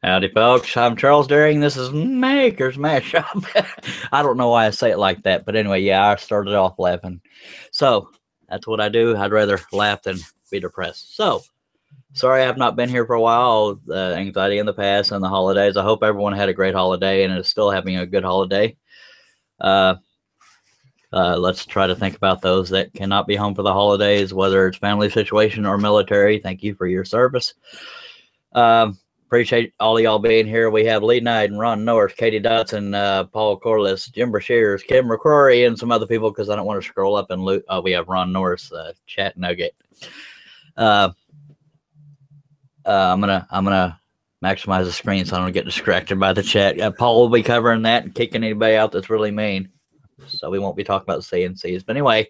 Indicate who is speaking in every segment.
Speaker 1: Howdy, folks. I'm Charles Daring. This is Maker's Mashup. I don't know why I say it like that, but anyway, yeah, I started off laughing. So that's what I do. I'd rather laugh than be depressed. So sorry I've not been here for a while. Anxiety in the past and the holidays. I hope everyone had a great holiday and is still having a good holiday. Uh, let's try to think about those that cannot be home for the holidays, whether it's family situation or military. Thank you for your service. Appreciate all of y'all being here. We have Lee Knight and Ron Norris, Katie Dotson, Paul Corliss, Jim Brashears, Kim McCrory, and some other people because I don't want to scroll up and loot. Oh, we have Ron Norris, chat nugget. I'm gonna maximize the screen so I don't get distracted by the chat. Paul will be covering that and kicking anybody out that's really mean. So we won't be talking about CNCs. But anyway,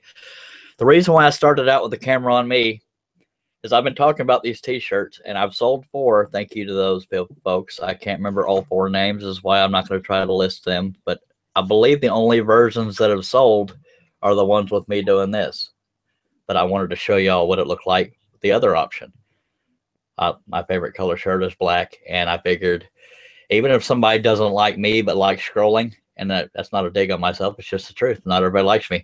Speaker 1: the reason why I started out with the camera on me is I've been talking about these T-shirts, and I've sold 4. Thank you to those folks. I can't remember all 4 names, is why I'm not going to try to list them. But I believe the only versions that have sold are the ones with me doing this. But I wanted to show y'all what it looked like with the other option. My favorite color shirt is black, and I figured even if somebody doesn't like me but likes scrolling, and that's not a dig on myself, it's just the truth. Not everybody likes me.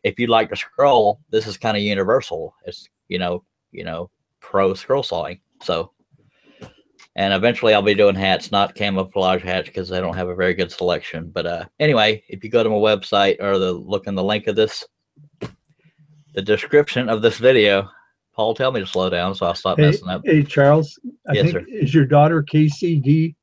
Speaker 1: If you like to scroll, this is kind of universal. It's, you know, pro scroll sawing. So, and eventually I'll be doing hats, not camouflage hats, because they don't have a very good selection. But anyway, if you go to my website or look in the link of this, the description of this video, Paul, tell me to slow down so I'll stop messing up.
Speaker 2: Hey, Charles, I
Speaker 1: yes,
Speaker 2: think, sir. Is your daughter KCD?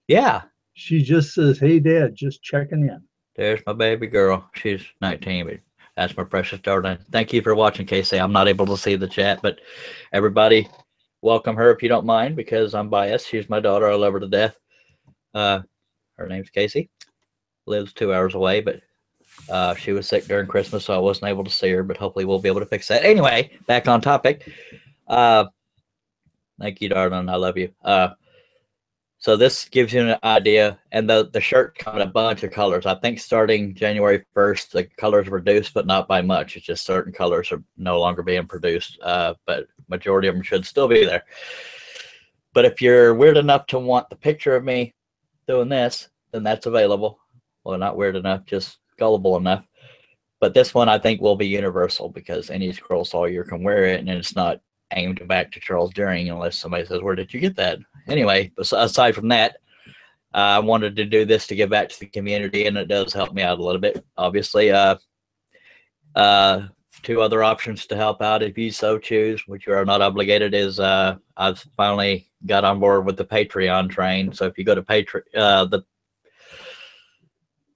Speaker 1: Yeah.
Speaker 2: She just says, hey, Dad, just checking in.
Speaker 1: There's my baby girl. She's 19, but that's my precious daughter. Thank you for watching, Casey. I'm not able to see the chat, but everybody welcome her if you don't mind, because I'm biased. She's my daughter. I love her to death. Her name's Casey. Lives 2 hours away, but she was sick during Christmas, so I wasn't able to see her, but hopefully we'll be able to fix that. Anyway, back on topic. Thank you, darling. I love you. So this gives you an idea, and the shirt come in a bunch of colors. I think starting January 1st, the colors reduced, but not by much. It's just certain colors are no longer being produced, but majority of them should still be there. But if you're weird enough to want the picture of me doing this, then that's available. Well, not weird enough, just gullible enough. But this one I think will be universal because any scroll sawyer can wear it, and it's not aimed back to Charles Daring unless somebody says, where did you get that? Anyway, aside from that, I wanted to do this to give back to the community, and it does help me out a little bit. Obviously, 2 other options to help out if you so choose, which you are not obligated, is I've finally got on board with the Patreon train. So if you go to Patreon,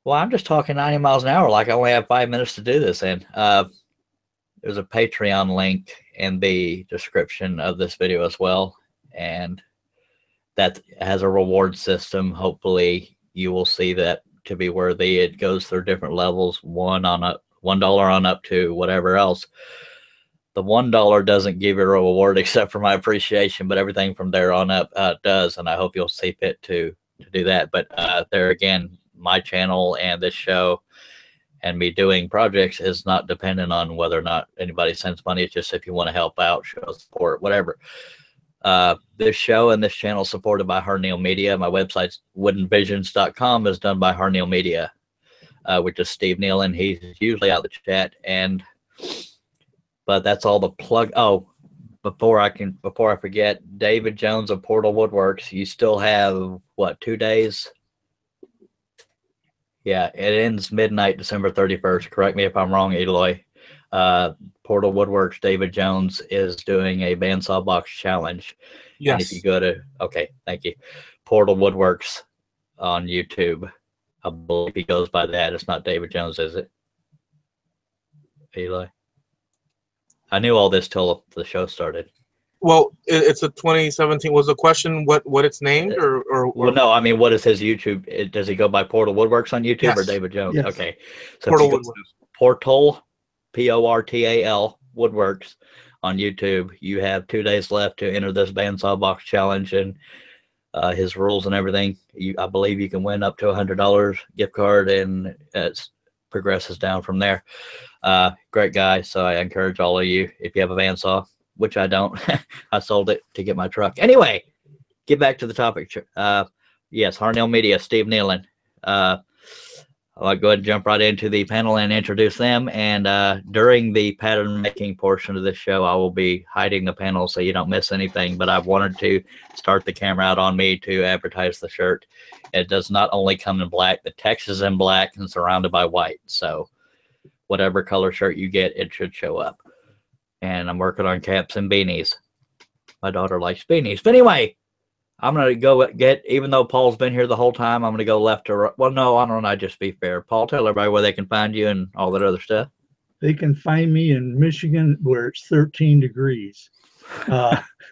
Speaker 1: well, I'm just talking 90 miles an hour like I only have 5 minutes to do this in. There's a Patreon link in the description of this video as well, and that has a reward system. Hopefully you will see that to be worthy. It goes through different levels, $1 on up to whatever else. The $1 doesn't give you a reward except for my appreciation, but everything from there on up does, and I hope you'll see fit to do that. But there again, my channel and this show and me doing projects is not dependent on whether or not anybody sends money. It's just if you want to help out, show support, whatever. This show and this channel is supported by Harneal Media. My website's woodenvisions.com is done by Harneal Media, which is Steve Neal, and he's usually out of the chat. But that's all the plug. Oh, before I forget, David Jones of Portal Woodworks. You still have what, 2 days? Yeah, it ends midnight, December 31st. Correct me if I'm wrong, Eloy. Portal Woodworks, David Jones is doing a bandsaw box challenge.
Speaker 3: Yes.
Speaker 1: And if you go to, okay, thank you. Portal Woodworks on YouTube. I believe he goes by that. It's not David Jones, is it? Eloy? I knew all this till the show started.
Speaker 3: Well, it's a 2017. Was the question what it's named or
Speaker 1: well, no, I mean, what is his YouTube? Does he go by Portal Woodworks on YouTube or David Jones?
Speaker 2: Yes.
Speaker 1: Okay. So
Speaker 3: Portal Woodworks.
Speaker 1: Portal, Portal Woodworks on YouTube. You have 2 days left to enter this bandsaw box challenge, and his rules and everything. I believe you can win up to $100 gift card, and it progresses down from there. Great guy. So I encourage all of you, if you have a bandsaw, which I don't, I sold it to get my truck. Anyway, get back to the topic. Yes, Harnell Media, Steve Nealon. I'll go ahead and jump right into the panel and introduce them. And during the pattern making portion of this show, I will be hiding the panel so you don't miss anything. But I've wanted to start the camera out on me to advertise the shirt. It does not only come in black, the text is in black and surrounded by white. So whatever color shirt you get, it should show up. And I'm working on caps and beanies. My daughter likes beanies. But anyway, I'm going to go get, even though Paul's been here the whole time, I'm going to go left to right. Well, no, I don't know. Just be fair. Paul, tell everybody where they can find you and all that other stuff.
Speaker 2: They can find me in Michigan where it's 13 degrees.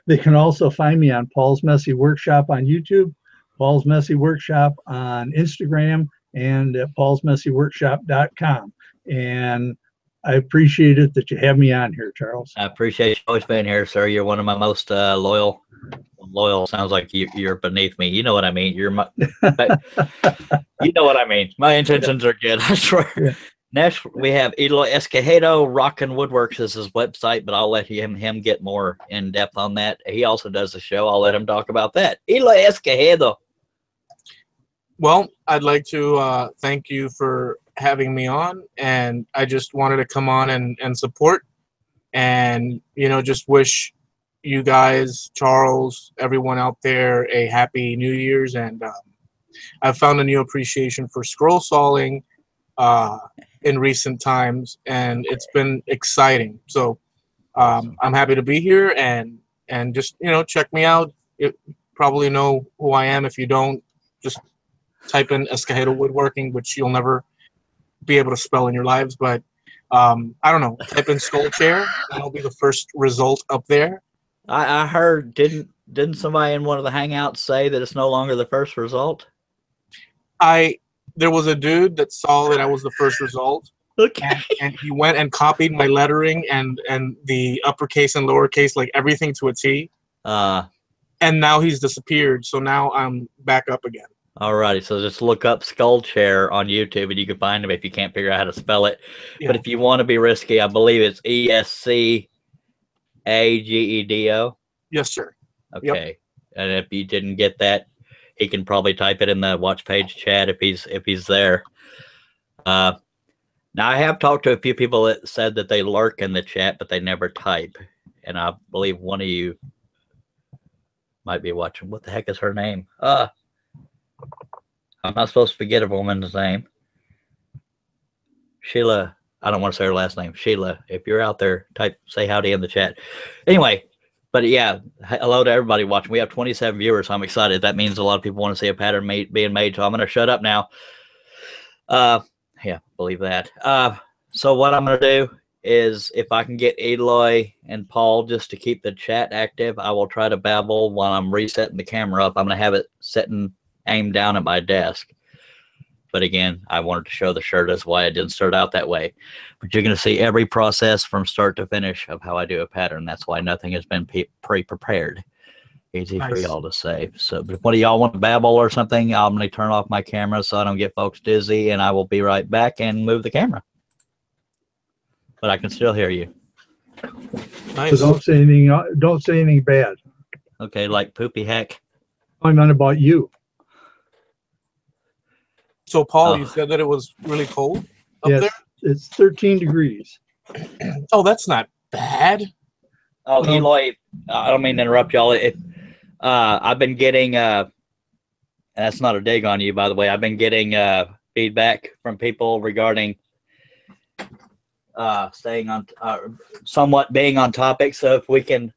Speaker 2: They can also find me on Paul's Messy Workshop on YouTube, Paul's Messy Workshop on Instagram, and at paulsmessyworkshop.com. And I appreciate it that you have me on here, Charles.
Speaker 1: I appreciate you always being here, sir. You're one of my most loyal. Loyal sounds like you're beneath me. You know what I mean. You're my. You know what I mean. My intentions are good. I swear. Yeah. Next, we have Eloy Escojedo. Rockin' Woodworks is his website, but I'll let him get more in depth on that. He also does the show. I'll let him talk about that. Eloy Escojedo.
Speaker 3: Well, I'd like to thank you for having me on, and I just wanted to come on and support, and just wish you guys, Charles, everyone out there, a happy New Year's. And I've found a new appreciation for scroll sawing in recent times, and it's been exciting. So I'm happy to be here, and just check me out. You probably know who I am. If you don't, just type in Escojedo Woodworking, which you'll never be able to spell in your lives. But I don't know. Type in skull chair, and that'll be the first result up there.
Speaker 1: I heard, didn't somebody in one of the hangouts say that it's no longer the first result?
Speaker 3: There was a dude that saw that I was the first result.
Speaker 1: Okay.
Speaker 3: And he went and copied my lettering and the uppercase and lowercase, like everything to a T. And now he's disappeared. So now I'm back up again.
Speaker 1: Alrighty, so just look up Skull Chair on YouTube and you can find him if you can't figure out how to spell it. Yeah. But if you want to be risky, I believe it's ESCAGEDO.
Speaker 3: Yes, sir.
Speaker 1: Okay.
Speaker 3: Yep.
Speaker 1: And if you didn't get that, he can probably type it in the watch page chat if he's there. Now I have talked to a few people that said that they lurk in the chat, but they never type. And I believe one of you might be watching. What the heck is her name? I'm not supposed to forget a woman's name. Sheila. I don't want to say her last name. Sheila, if you're out there, say howdy in the chat. Anyway, but yeah, hello to everybody watching. We have 27 viewers. So I'm excited. That means a lot of people want to see a pattern being made. So I'm going to shut up now. Yeah, believe that. So what I'm going to do is if I can get Eloy and Paul just to keep the chat active, I will try to babble while I'm resetting the camera up. I'm going to have it sitting aimed down at my desk. But again, I wanted to show the shirt. That's why I didn't start out that way. But you're going to see every process from start to finish of how I do a pattern. That's why nothing has been pre-prepared. Easy for y'all to say. So, but if one of y'all want to babble or something, I'm going to turn off my camera so I don't get folks dizzy, and I will be right back and move the camera. But I can still hear you.
Speaker 2: Nice. So don't say anything bad.
Speaker 1: Okay, like poopy heck.
Speaker 2: I'm on about you.
Speaker 3: So, Paul, you said that it was really cold up there?
Speaker 2: It's 13 degrees.
Speaker 3: Oh, that's not bad.
Speaker 1: Oh, Eloy, I don't mean to interrupt y'all. I've been getting, and that's not a dig on you, by the way. I've been getting feedback from people regarding staying on, somewhat being on topic. So if we can,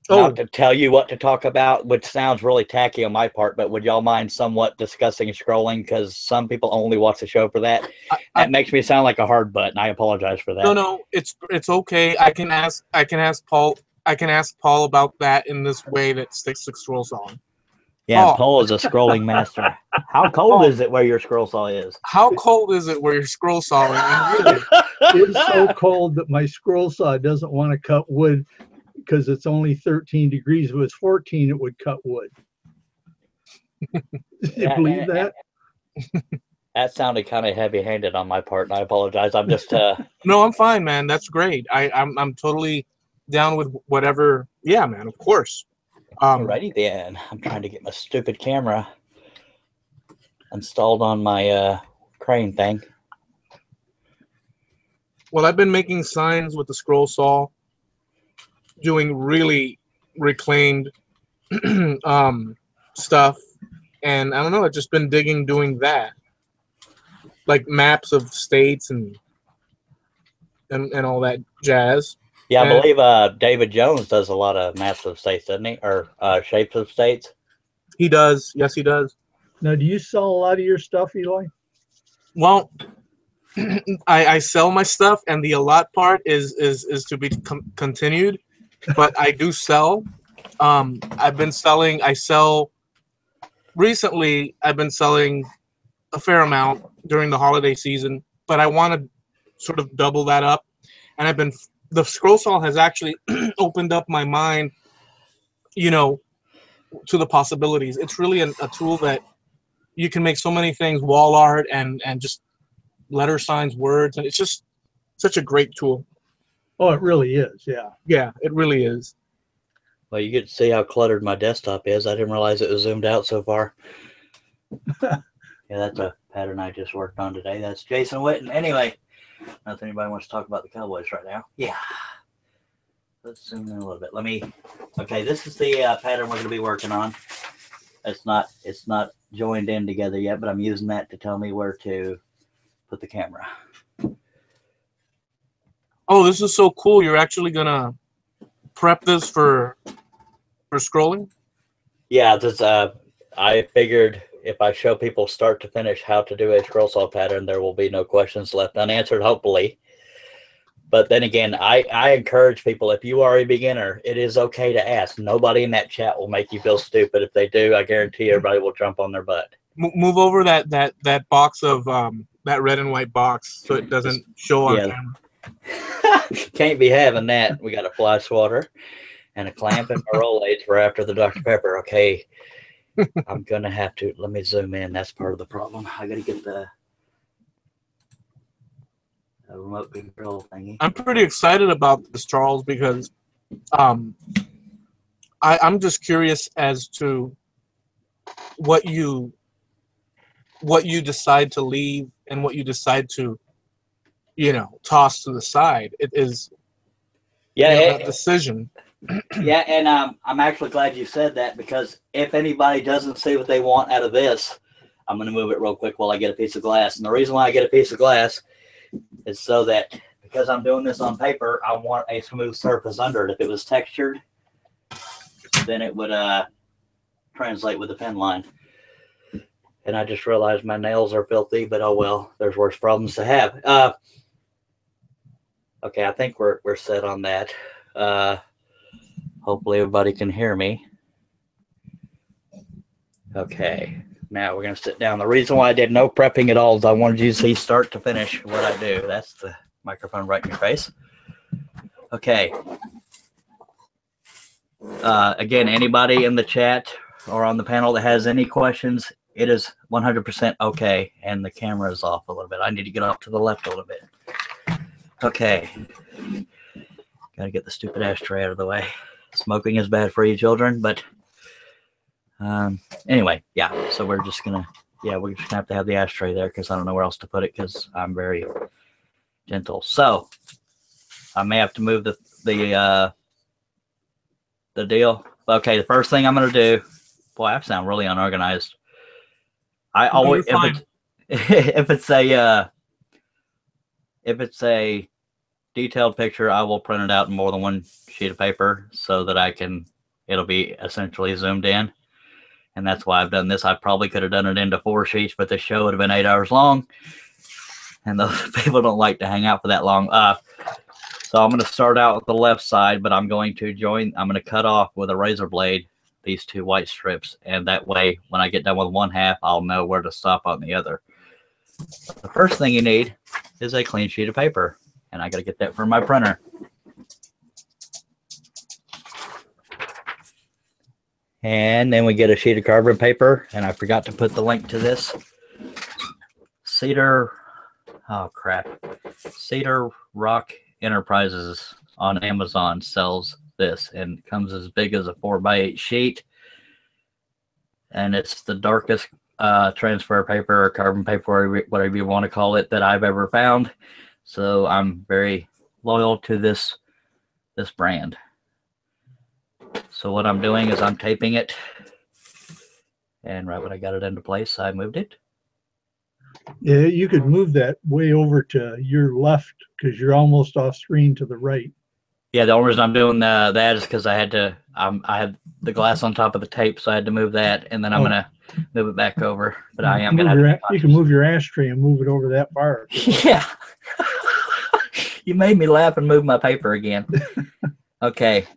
Speaker 1: not to tell you what to talk about, which sounds really tacky on my part, but would y'all mind somewhat discussing scrolling? Because some people only watch the show for that. That makes me sound like a hard butt, and I apologize for that.
Speaker 3: No, it's okay. I can ask Paul about that in this way that sticks to scroll sawing.
Speaker 1: Yeah, Paul is a scrolling master. How cold is it where your scroll saw is?
Speaker 3: How cold is it where you're scroll sawing? Really?
Speaker 2: It's so cold that my scroll saw doesn't want to cut wood because it's only 13 degrees. If it was 14, it would cut wood. You believe that?
Speaker 1: That sounded kind of heavy-handed on my part, and I apologize. I'm just
Speaker 3: No, I'm fine, man. That's great. I'm totally down with whatever. Yeah, man. Of course.
Speaker 1: Alrighty then. I'm trying to get my stupid camera installed on my crane thing.
Speaker 3: Well, I've been making signs with the scroll saw, doing really reclaimed stuff, and I don't know, I've just been digging doing that, like maps of states and all that jazz.
Speaker 1: Yeah, I
Speaker 3: And
Speaker 1: believe David Jones does a lot of maps of states, doesn't he? Or shapes of states.
Speaker 3: he does. Yes, he does.
Speaker 2: Now, do you sell a lot of your stuff, Eli?
Speaker 3: Well, I sell my stuff, and the a lot part is to be continued. But I do sell. I've been selling. Recently, I've been selling a fair amount during the holiday season, but I want to sort of double that up. And the scroll saw has actually opened up my mind, to the possibilities. It's really a tool that you can make so many things, wall art and just letter signs, words, and it's just such a great tool.
Speaker 2: Oh, it really is. Yeah.
Speaker 3: Yeah, it really is.
Speaker 1: Well, you get to see how cluttered my desktop is. I didn't realize it was zoomed out so far. Yeah, that's a pattern I just worked on today. That's Jason Witten. Anyway, not that anybody wants to talk about the Cowboys right now. Yeah. Let's zoom in a little bit. Okay, this is the pattern we're going to be working on. It's not joined in together yet, but I'm using that to tell me where to put the camera.
Speaker 3: Oh, this is so cool. You're actually going to prep this for scrolling?
Speaker 1: Yeah, I figured if I show people start to finish how to do a scroll saw pattern, there will be no questions left unanswered, hopefully. But then again, I encourage people, if you are a beginner, it is okay to ask. Nobody in that chat will make you feel stupid. If they do, I guarantee everybody will jump on their butt.
Speaker 3: Move over that box of that red and white box so it doesn't show on camera.
Speaker 1: Can't be having that. We got a fly swatter and a clamp and my roll aids for after the Dr. Pepper. Okay, I'm going to have to, let me zoom in. That's part of the problem. I got to get the remote control thingy.
Speaker 3: I'm pretty excited about this, Charles, because I'm just curious as to what you decide to leave and what you decide to, toss to the side. It is that decision.
Speaker 1: Yeah, and I'm actually glad you said that, because if anybody doesn't see what they want out of this, I'm going to move it real quick while I get a piece of glass. And the reason why I get a piece of glass is so that, because I'm doing this on paper, I want a smooth surface under it. If it was textured, then it would translate with the pen line. And I just realized my nails are filthy, but oh well, there's worse problems to have. Okay, I think we're set on that. Hopefully everybody can hear me. Okay, now we're going to sit down. The reason why I did no prepping at all is I wanted you to see start to finish what I do. That's the microphone right in your face. Okay. Again, anybody in the chat or on the panel that has any questions, it is 100% okay. And the camera is off a little bit. I need to get off to the left a little bit. Okay. Got to get the stupid ashtray out of the way. Smoking is bad for you children, but anyway, yeah. So we're just gonna have to have the ashtray there because I don't know where else to put it because I'm very gentle. So I may have to move the deal. Okay, the first thing I'm gonna do. Boy, I sound really unorganized. I always if it's a detailed picture, I will print it out in more than one sheet of paper so that it'll be essentially zoomed in. And that's why I've done this. I probably could have done it into 4 sheets, but the show would have been 8 hours long. And those people don't like to hang out for that long. So I'm going to start out with the left side, but I'm going to cut off with a razor blade these 2 white strips. And that way, when I get done with one half, I'll know where to stop on the other. The first thing you need is a clean sheet of paper. And I got to get that from my printer. And then we get a sheet of carbon paper. And I forgot to put the link to this. Cedar Rock Enterprises on Amazon sells this, and it comes as big as a 4x8 sheet, and it's the darkest transfer paper or carbon paper, whatever you want to call it, that I've ever found. So I'm very loyal to this brand. So what I'm doing is I'm taping it, and right when I got it into place, I moved it.
Speaker 2: Yeah, you could move that way over to your left because you're almost off screen to the right.
Speaker 1: Yeah, the only reason I'm doing that is because I had the glass on top of the tape, so I had to move that, and then I'm gonna move it back over. But I am gonna.
Speaker 2: You can move your ashtray and move it over that far.
Speaker 1: Yeah. You made me laugh and move my paper again. Okay.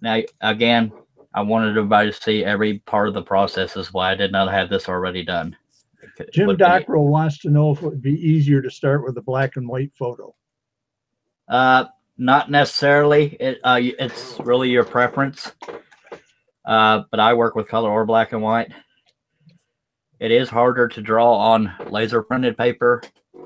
Speaker 1: Now, again, I wanted everybody to see every part of the process. Is why I did not have this already done.
Speaker 2: Jim Dockrell wants to know if it would be easier to start with a black and white photo.
Speaker 1: Not necessarily. It's really your preference. But I work with color or black and white. It is harder to draw on laser printed paper.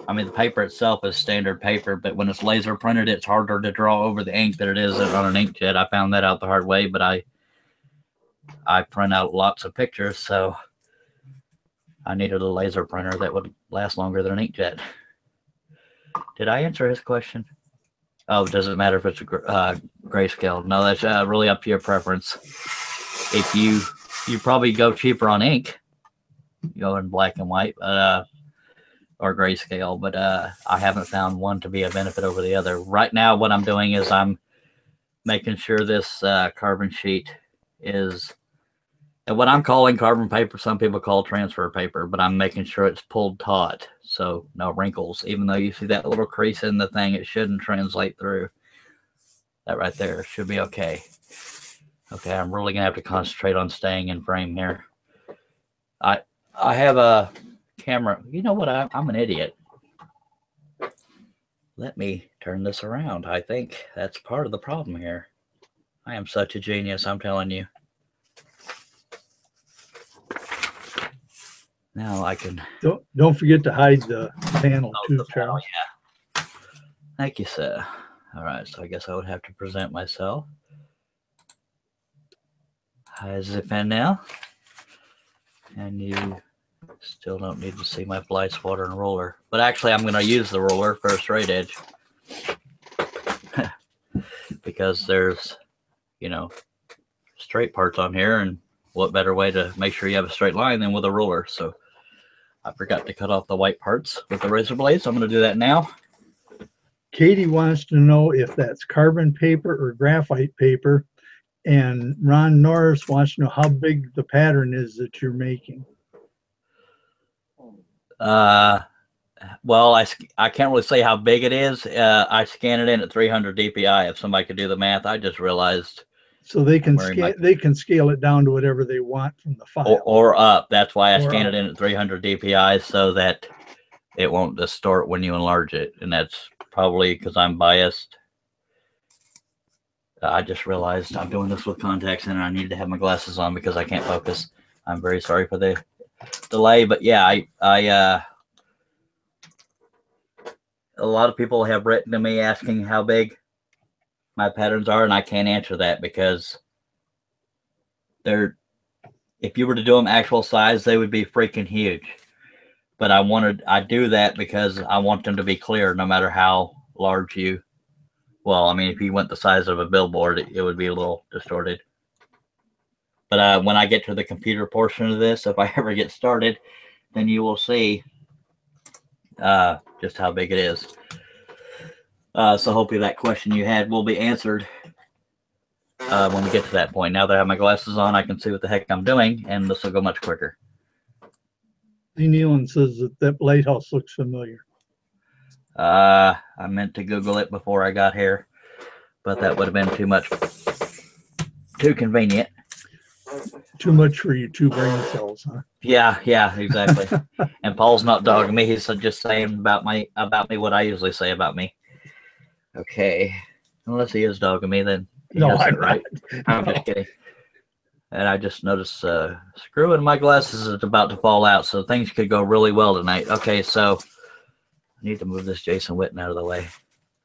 Speaker 1: I mean, the paper itself is standard paper, but when it's laser printed, it's harder to draw over the ink than it is on an inkjet. I found that out the hard way, but I print out lots of pictures, so I needed a laser printer that would last longer than an inkjet. Did I answer his question? Oh, does it matter if it's a grayscale? No, that's really up to your preference. If you probably go cheaper on ink, you go in black and white, or grayscale, but I haven't found one to be a benefit over the other. Right now, what I'm doing is I'm making sure this carbon sheet is, and what I'm calling carbon paper, some people call transfer paper, but I'm making sure it's pulled taut, so no wrinkles. Even though you see that little crease in the thing, it shouldn't translate through. That right there should be okay. Okay, I'm really gonna have to concentrate on staying in frame here. I have a camera. You know what? I'm an idiot. Let me turn this around. I think that's part of the problem here. I am such a genius, I'm telling you. Now I can.
Speaker 2: Don't forget to hide the panel too, Charles.
Speaker 1: Yeah. Thank you, sir. All right, so I guess I would have to present myself. Hi, zip in now. And you still don't need to see my fly swatter and roller. But actually, I'm going to use the roller for a straight edge. Because there's, straight parts on here. And what better way to make sure you have a straight line than with a roller. So I forgot to cut off the white parts with the razor blade. So I'm going to do that now.
Speaker 2: Katie wants to know if that's carbon paper or graphite paper. And Ron Norris wants to know how big the pattern is that you're making.
Speaker 1: Well, I can't really say how big it is. I scan it in at 300 DPI. If somebody could do the math, I just realized.
Speaker 2: So they can scale it down to whatever they want from the file.
Speaker 1: Or up. That's why I scan it in at 300 DPI so that it won't distort when you enlarge it. And that's probably because I'm biased. I just realized I'm doing this with contacts in and I need to have my glasses on because I can't focus. I'm very sorry for the delay, but yeah, a lot of people have written to me asking how big my patterns are, and I can't answer that because if you were to do them actual size, they would be freaking huge. But I do that because I want them to be clear no matter how large well, I mean, if you went the size of a billboard, it would be a little distorted. But when I get to the computer portion of this, if I ever get started, then you will see just how big it is. So hopefully that question you had will be answered when we get to that point. Now that I have my glasses on, I can see what the heck I'm doing, and this will go much quicker.
Speaker 2: Lee Nealon says that lighthouse looks familiar.
Speaker 1: I meant to Google it before I got here, but that would have been too convenient.
Speaker 2: Too much for your two brain cells, huh?
Speaker 1: Yeah, exactly. And Paul's not dogging me. He's just saying about me what I usually say about me. Okay. Unless he is dogging me, then he
Speaker 2: No,
Speaker 1: does
Speaker 2: I'm
Speaker 1: it right. I'm just kidding. And I just noticed screw in my glasses is about to fall out, so things could go really well tonight. Okay, so I need to move this Jason Witten out of the way.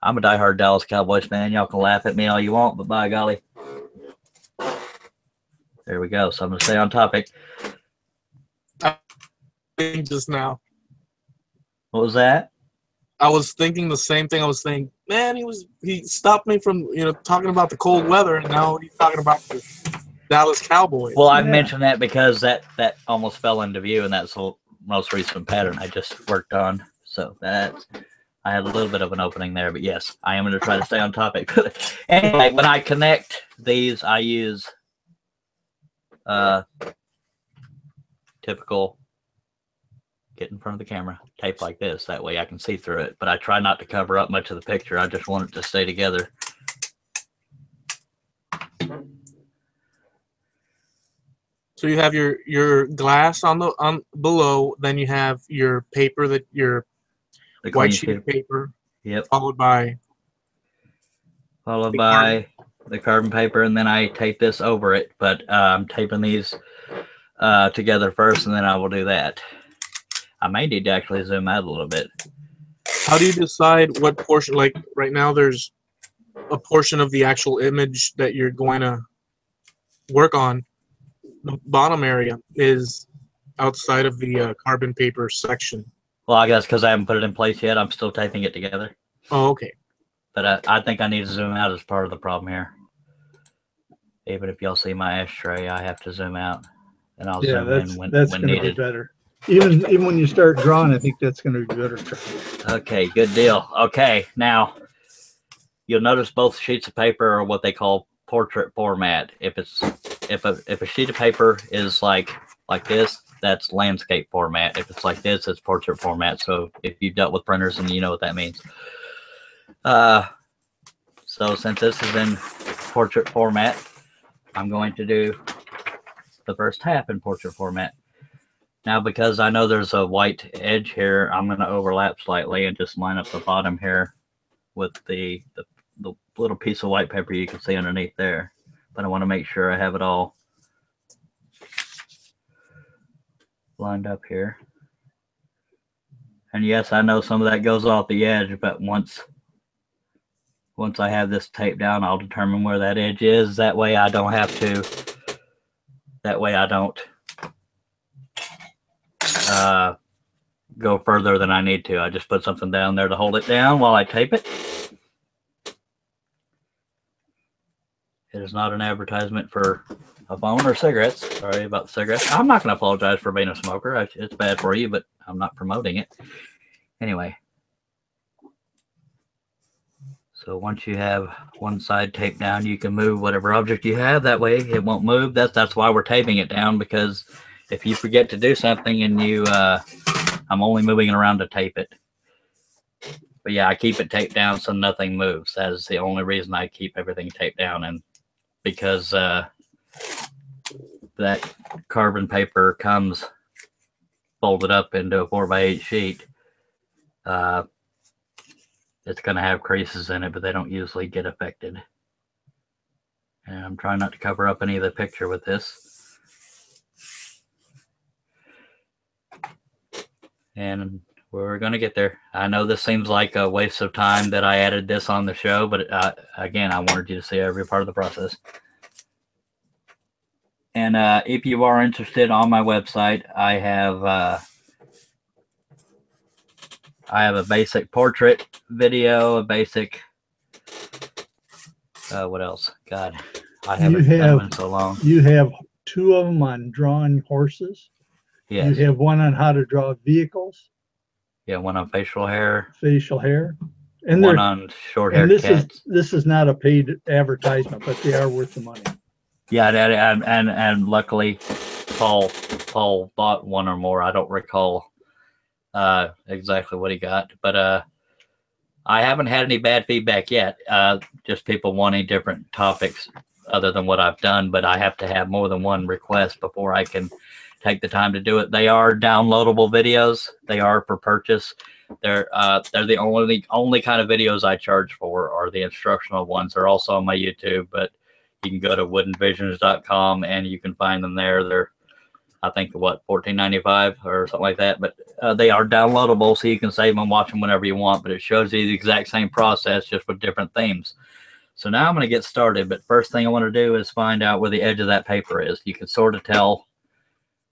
Speaker 1: I'm a diehard Dallas Cowboys fan. Y'all can laugh at me all you want, but by golly. There we go. So I'm going to stay on topic.
Speaker 3: Just now.
Speaker 1: What was that?
Speaker 3: I was thinking the same thing. I was saying, man, he stopped me from talking about the cold weather, and now he's talking about the Dallas Cowboys.
Speaker 1: Well, I mentioned that because that almost fell into view, and that's the most recent pattern I just worked on. So I had a little bit of an opening there, but yes, I am going to try to stay on topic. Anyway, when I connect these, I use typical get in front of the camera tape like this. That way I can see through it, but I try not to cover up much of the picture. I just want it to stay together.
Speaker 3: So you have your glass on below, then you have your paper, the white sheet of paper.
Speaker 1: Yep.
Speaker 3: Followed by
Speaker 1: the carbon paper, and then I tape this over it. But I'm taping these together first, and then I will do that. I may need to actually zoom out a little bit.
Speaker 3: How do you decide what portion? Like right now, there's a portion of the actual image that you're going to work on. The bottom area is outside of the carbon paper section.
Speaker 1: Well, I guess because I haven't put it in place yet, I'm still taping it together.
Speaker 3: Oh, okay.
Speaker 1: But I think I need to zoom out as part of the problem here. Even if y'all see my ashtray, I have to zoom out, and I'll zoom in when needed.
Speaker 2: Be better. Even when you start drawing, I think that's going to be better.
Speaker 1: Okay, good deal. Okay, now you'll notice both sheets of paper are what they call portrait format. If a sheet of paper is like this, that's landscape format. If it's like this, it's portrait format. So if you've dealt with printers, and you know what that means. So since this is in portrait format, I'm going to do the first half in portrait format. Now, because I know there's a white edge here, I'm going to overlap slightly and just line up the bottom here with the little piece of white paper you can see underneath there. But I want to make sure I have it all lined up here. And yes, I know some of that goes off the edge, but once I have this taped down, I'll determine where that edge is. That way I don't have to, go further than I need to. I just put something down there to hold it down while I tape it. It is not an advertisement for a phone or cigarettes. Sorry about the cigarettes. I'm not going to apologize for being a smoker. It's bad for you, but I'm not promoting it. Anyway. So once you have one side taped down, you can move whatever object you have. That way it won't move. That's why we're taping it down, because if you forget to do something and I'm only moving it around to tape it. But yeah, I keep it taped down so nothing moves. That is the only reason I keep everything taped down. And because that carbon paper comes folded up into a 4x8 sheet, it's going to have creases in it, but they don't usually get affected. And I'm trying not to cover up any of the picture with this. And we're going to get there. I know this seems like a waste of time that I added this on the show, but again, I wanted you to see every part of the process. And if you are interested, on my website, I have a basic portrait video, a basic, what else? God, I haven't done one in so long.
Speaker 2: You have two of them on drawing horses.
Speaker 1: Yes.
Speaker 2: You have one on how to draw vehicles.
Speaker 1: Yeah, one on facial hair.
Speaker 2: And
Speaker 1: one on short-haired cats.
Speaker 2: This is not a paid advertisement, but they are worth the money.
Speaker 1: Yeah, and luckily, Paul bought one or more. I don't recall exactly what he got, but I haven't had any bad feedback yet. Just people wanting different topics other than what I've done, but I have to have more than one request before I can take the time to do it. They are downloadable videos. They are for purchase. They're the only kind of videos I charge for are the instructional ones. They're also on my YouTube, but you can go to woodenvisions.com and you can find them there. They're, I think, what, $14.95 or something like that. But they are downloadable, so you can save them and watch them whenever you want, but it shows you the exact same process, just with different themes. So now I'm going to get started, but first thing I want to do is find out where the edge of that paper is. You can sort of tell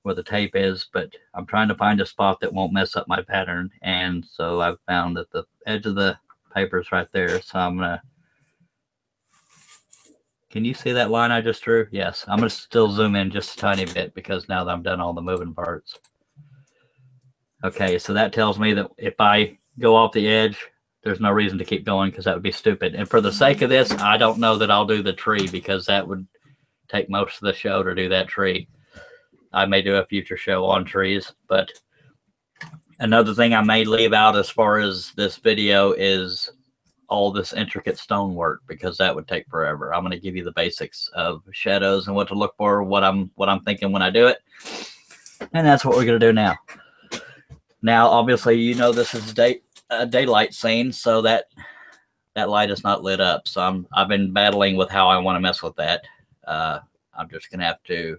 Speaker 1: where the tape is, but I'm trying to find a spot that won't mess up my pattern, and so I've found that the edge of the paper is right there. So I'm going to, can you see that line I just drew? Yes. I'm going to still zoom in just a tiny bit because now that I'm done all the moving parts. Okay, so that tells me that if I go off the edge, there's no reason to keep going because that would be stupid. And for the sake of this, I don't know that I'll do the tree because that would take most of the show to do that tree. I may do a future show on trees, but another thing I may leave out as far as this video is all this intricate stonework because that would take forever. I'm going to give you the basics of shadows and what to look for, what I'm thinking when I do it, and that's what we're going to do now. Now, obviously, you know this is a daylight scene, so that light is not lit up. So I've been battling with how I want to mess with that. I'm just going to have to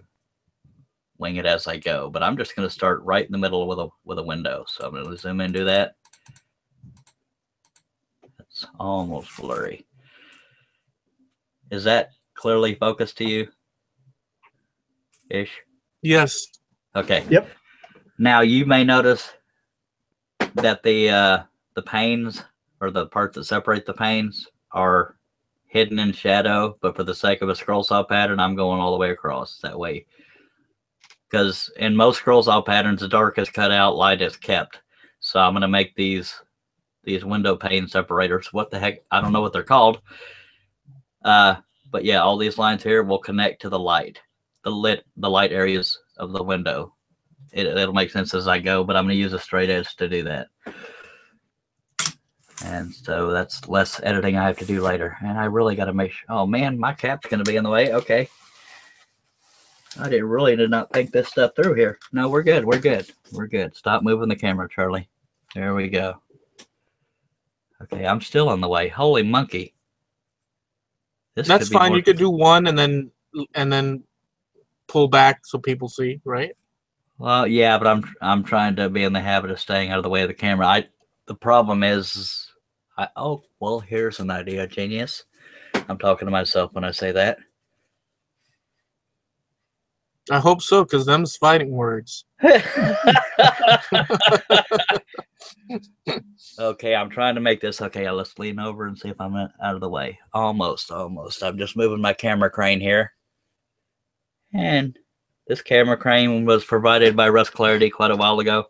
Speaker 1: wing it as I go, but I'm just going to start right in the middle with a window. So I'm going to zoom in and do that. It's almost blurry. Is that clearly focused to you? Ish?
Speaker 3: Yes.
Speaker 1: Okay.
Speaker 2: Yep.
Speaker 1: Now you may notice that the panes, or the parts that separate the panes, are hidden in shadow, but for the sake of a scroll saw pattern, I'm going all the way across that way. Because in most scroll saw patterns, the dark is cut out, light is kept. So I'm going to make these window pane separators. What the heck? I don't know what they're called. But yeah, all these lines here will connect to the light, the light areas of the window. It'll make sense as I go, but I'm going to use a straight edge to do that. And so that's less editing I have to do later. And I really got to make sure. Oh man, my cap's going to be in the way. Okay. I did not think this stuff through here. No, we're good. We're good. We're good. Stop moving the camera, Charlie. There we go. Okay, I'm still on the way. Holy monkey.
Speaker 3: That's fine. You could do one and then pull back so people see, right?
Speaker 1: Well, yeah, but I'm trying to be in the habit of staying out of the way of the camera. The problem is, oh, well, here's an idea, genius. I'm talking to myself when I say that.
Speaker 3: I hope so, because them's fighting words.
Speaker 1: Okay, I'm trying to make this. Okay, let's lean over and see if I'm out of the way. Almost. I'm just moving my camera crane here. And this camera crane was provided by Russ Clarity quite a while ago.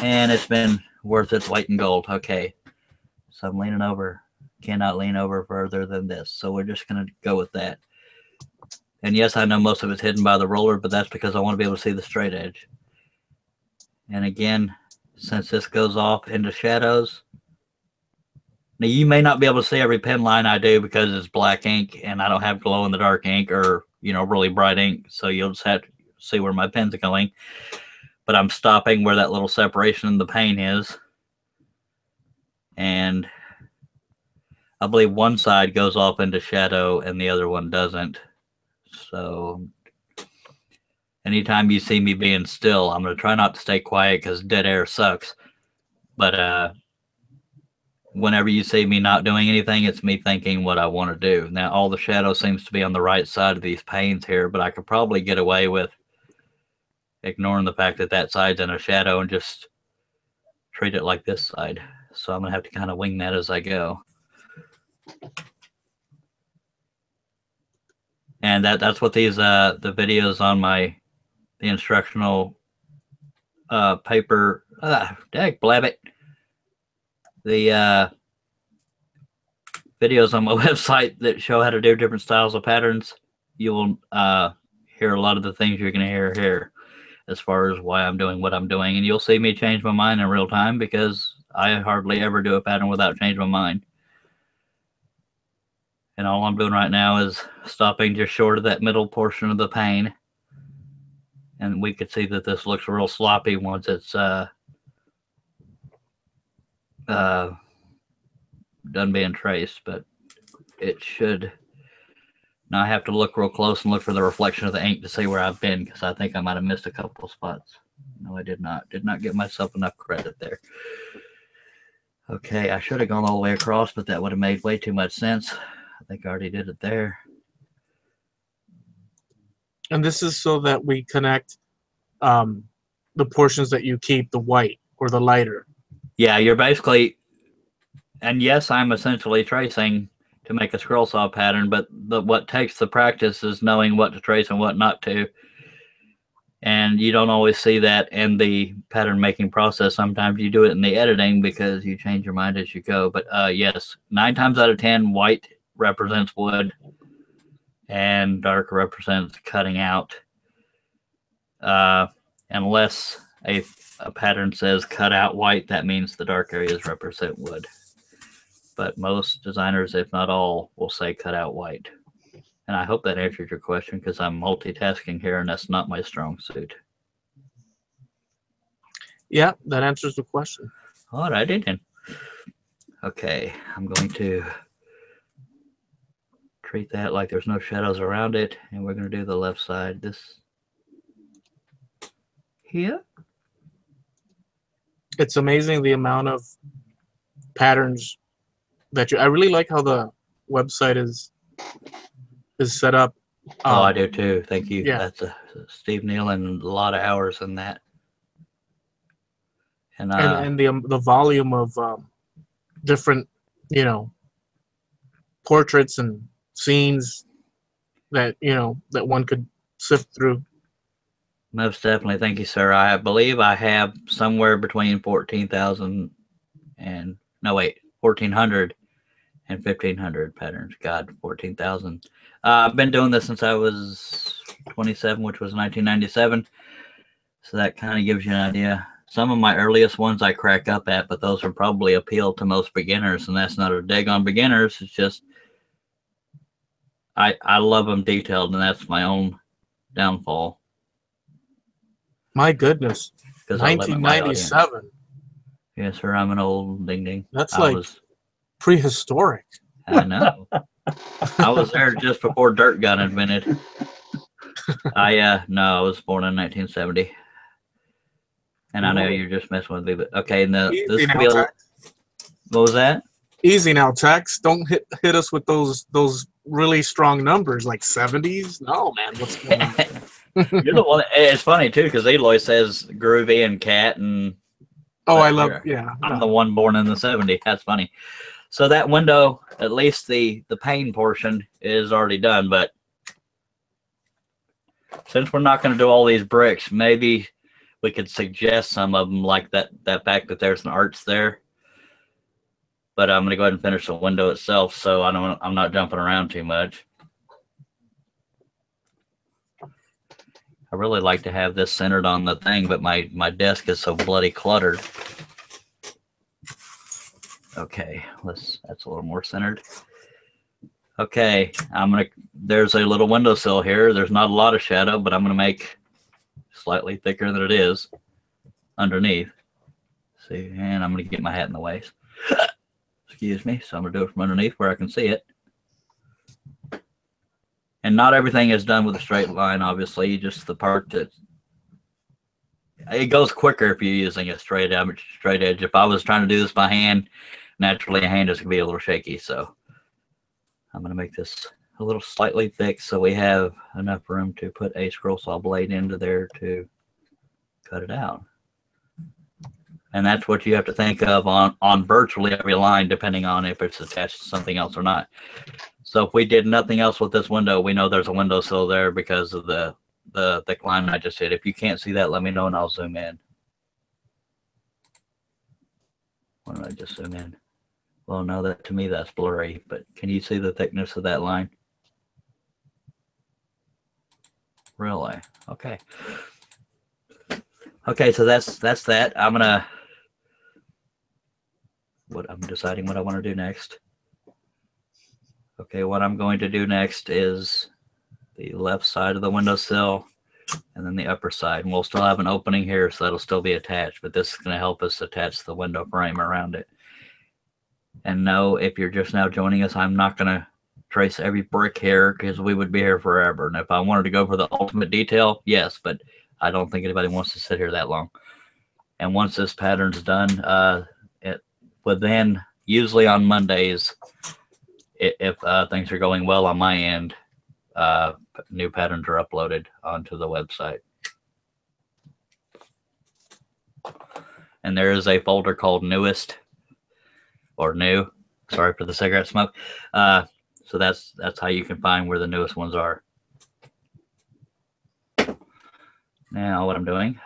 Speaker 1: And it's been worth its weight in gold. Okay, so I'm leaning over. Cannot lean over further than this. So we're just going to go with that. And yes, I know most of it's hidden by the roller, but that's because I want to be able to see the straight edge. And again, since this goes off into shadows, now you may not be able to see every pen line I do because it's black ink and I don't have glow in the dark ink or, really bright ink. So you'll just have to see where my pen's going. But I'm stopping where that little separation in the pane is. And I believe one side goes off into shadow and the other one doesn't. So anytime you see me being still, I'm going to try not to stay quiet because dead air sucks. But whenever you see me not doing anything, it's me thinking what I want to do. Now, all the shadow seems to be on the right side of these panes here, but I could probably get away with ignoring the fact that that side's in a shadow and just treat it like this side. So I'm going to have to kind of wing that as I go. And that's what these the videos on the instructional paper, blabbit. The videos on my website that show how to do different styles of patterns, you will hear a lot of the things you're going to hear here as far as why I'm doing what I'm doing. And you'll see me change my mind in real time because I hardly ever do a pattern without changing my mind. And all I'm doing right now is stopping just short of that middle portion of the pane. And we could see that this looks real sloppy once it's done being traced, but it should Now I have to look real close and look for the reflection of the ink to see where I've been, because I think I might have missed a couple of spots. No, I did not. Did not give myself enough credit there. Okay, I should have gone all the way across, but that would have made way too much sense. I think I already did it there.
Speaker 3: And this is so that we connect the portions that you keep, the white or the lighter.
Speaker 1: Yeah, you're basically, and yes, I'm essentially tracing to make a scroll saw pattern, but what takes the practice is knowing what to trace and what not to. And you don't always see that in the pattern making process. Sometimes you do it in the editing because you change your mind as you go. But yes, 9 times out of 10, white represents wood and dark represents cutting out. Unless a pattern says cut out white, that means the dark areas represent wood. But most designers, if not all, will say cut out white. And I hope that answers your question, because I'm multitasking here and that's not my strong suit.
Speaker 3: Yeah, that answers the question.
Speaker 1: All righty then. Okay, I'm going to treat that like there's no shadows around it, and we're going to do the left side. This here.
Speaker 3: It's amazing the amount of patterns that I really like how the website is set up.
Speaker 1: Oh, I do too. Thank you.
Speaker 3: Yeah.
Speaker 1: That's Steve Neal and a lot of hours in that. And
Speaker 3: the volume of different, portraits and scenes that that one could sift through.
Speaker 1: Most definitely. Thank you, sir. I believe I have somewhere between 14,000 and 1,400 and 1,500 patterns. God, 14,000. I've been doing this since I was 27, which was 1997. So that kind of gives you an idea. Some of my earliest ones I crack up at, but those are probably appeal to most beginners, and that's not a dig on beginners. It's just I love them detailed, and that's my own downfall.
Speaker 3: My goodness, 1997.
Speaker 1: Yes, sir. I'm an old ding ding.
Speaker 3: That's prehistoric.
Speaker 1: I know. I was there just before dirt got invented. I was born in 1970. And I know you're just messing with me, but okay. And this wheel. What was that?
Speaker 3: Easy now, Tex. Don't hit us with those really strong numbers like 70s. No, man. What's going on?
Speaker 1: You're the one. It's funny too, because Eloy says groovy and cat and.
Speaker 3: Oh, I love. Yeah.
Speaker 1: I'm the one born in the 70s. That's funny. So that window, at least the pane portion, is already done. But since we're not going to do all these bricks, maybe we could suggest some of them, like that fact that there's an arch there. But I'm going to go ahead and finish the window itself, so I'm not jumping around too much. I really like to have this centered on the thing, but my desk is so bloody cluttered. Okay, that's a little more centered. Okay, there's a little windowsill here. There's not a lot of shadow, but I'm gonna make slightly thicker than it is underneath. See, and I'm gonna get my hat in the way. Excuse me. So I'm gonna do it from underneath where I can see it. And not everything is done with a straight line, obviously. Just the part that it goes quicker if you're using a straight edge. If I was trying to do this by hand, naturally a hand is gonna be a little shaky. So I'm gonna make this a little slightly thick so we have enough room to put a scroll saw blade into there to cut it out. And that's what you have to think of on virtually every line, depending on if it's attached to something else or not. So if we did nothing else with this window, we know there's a windowsill there because of the thick line I just did. If you can't see that, let me know and I'll zoom in. Why don't I just zoom in? Well, no, that to me that's blurry, but can you see the thickness of that line? Really? Okay. Okay, so that's that. I'm deciding what I want to do next. Okay, what I'm going to do next is the left side of the windowsill and then the upper side. And we'll still have an opening here, so that'll still be attached, but this is going to help us attach the window frame around it. And no, if you're just now joining us, I'm not going to trace every brick here because we would be here forever. And if I wanted to go for the ultimate detail, yes, but I don't think anybody wants to sit here that long. And once this pattern's done, within usually on Mondays, if things are going well on my end, new patterns are uploaded onto the website. And there is a folder called Newest or New. Sorry for the cigarette smoke. So that's how you can find where the newest ones are. Now, what I'm doing.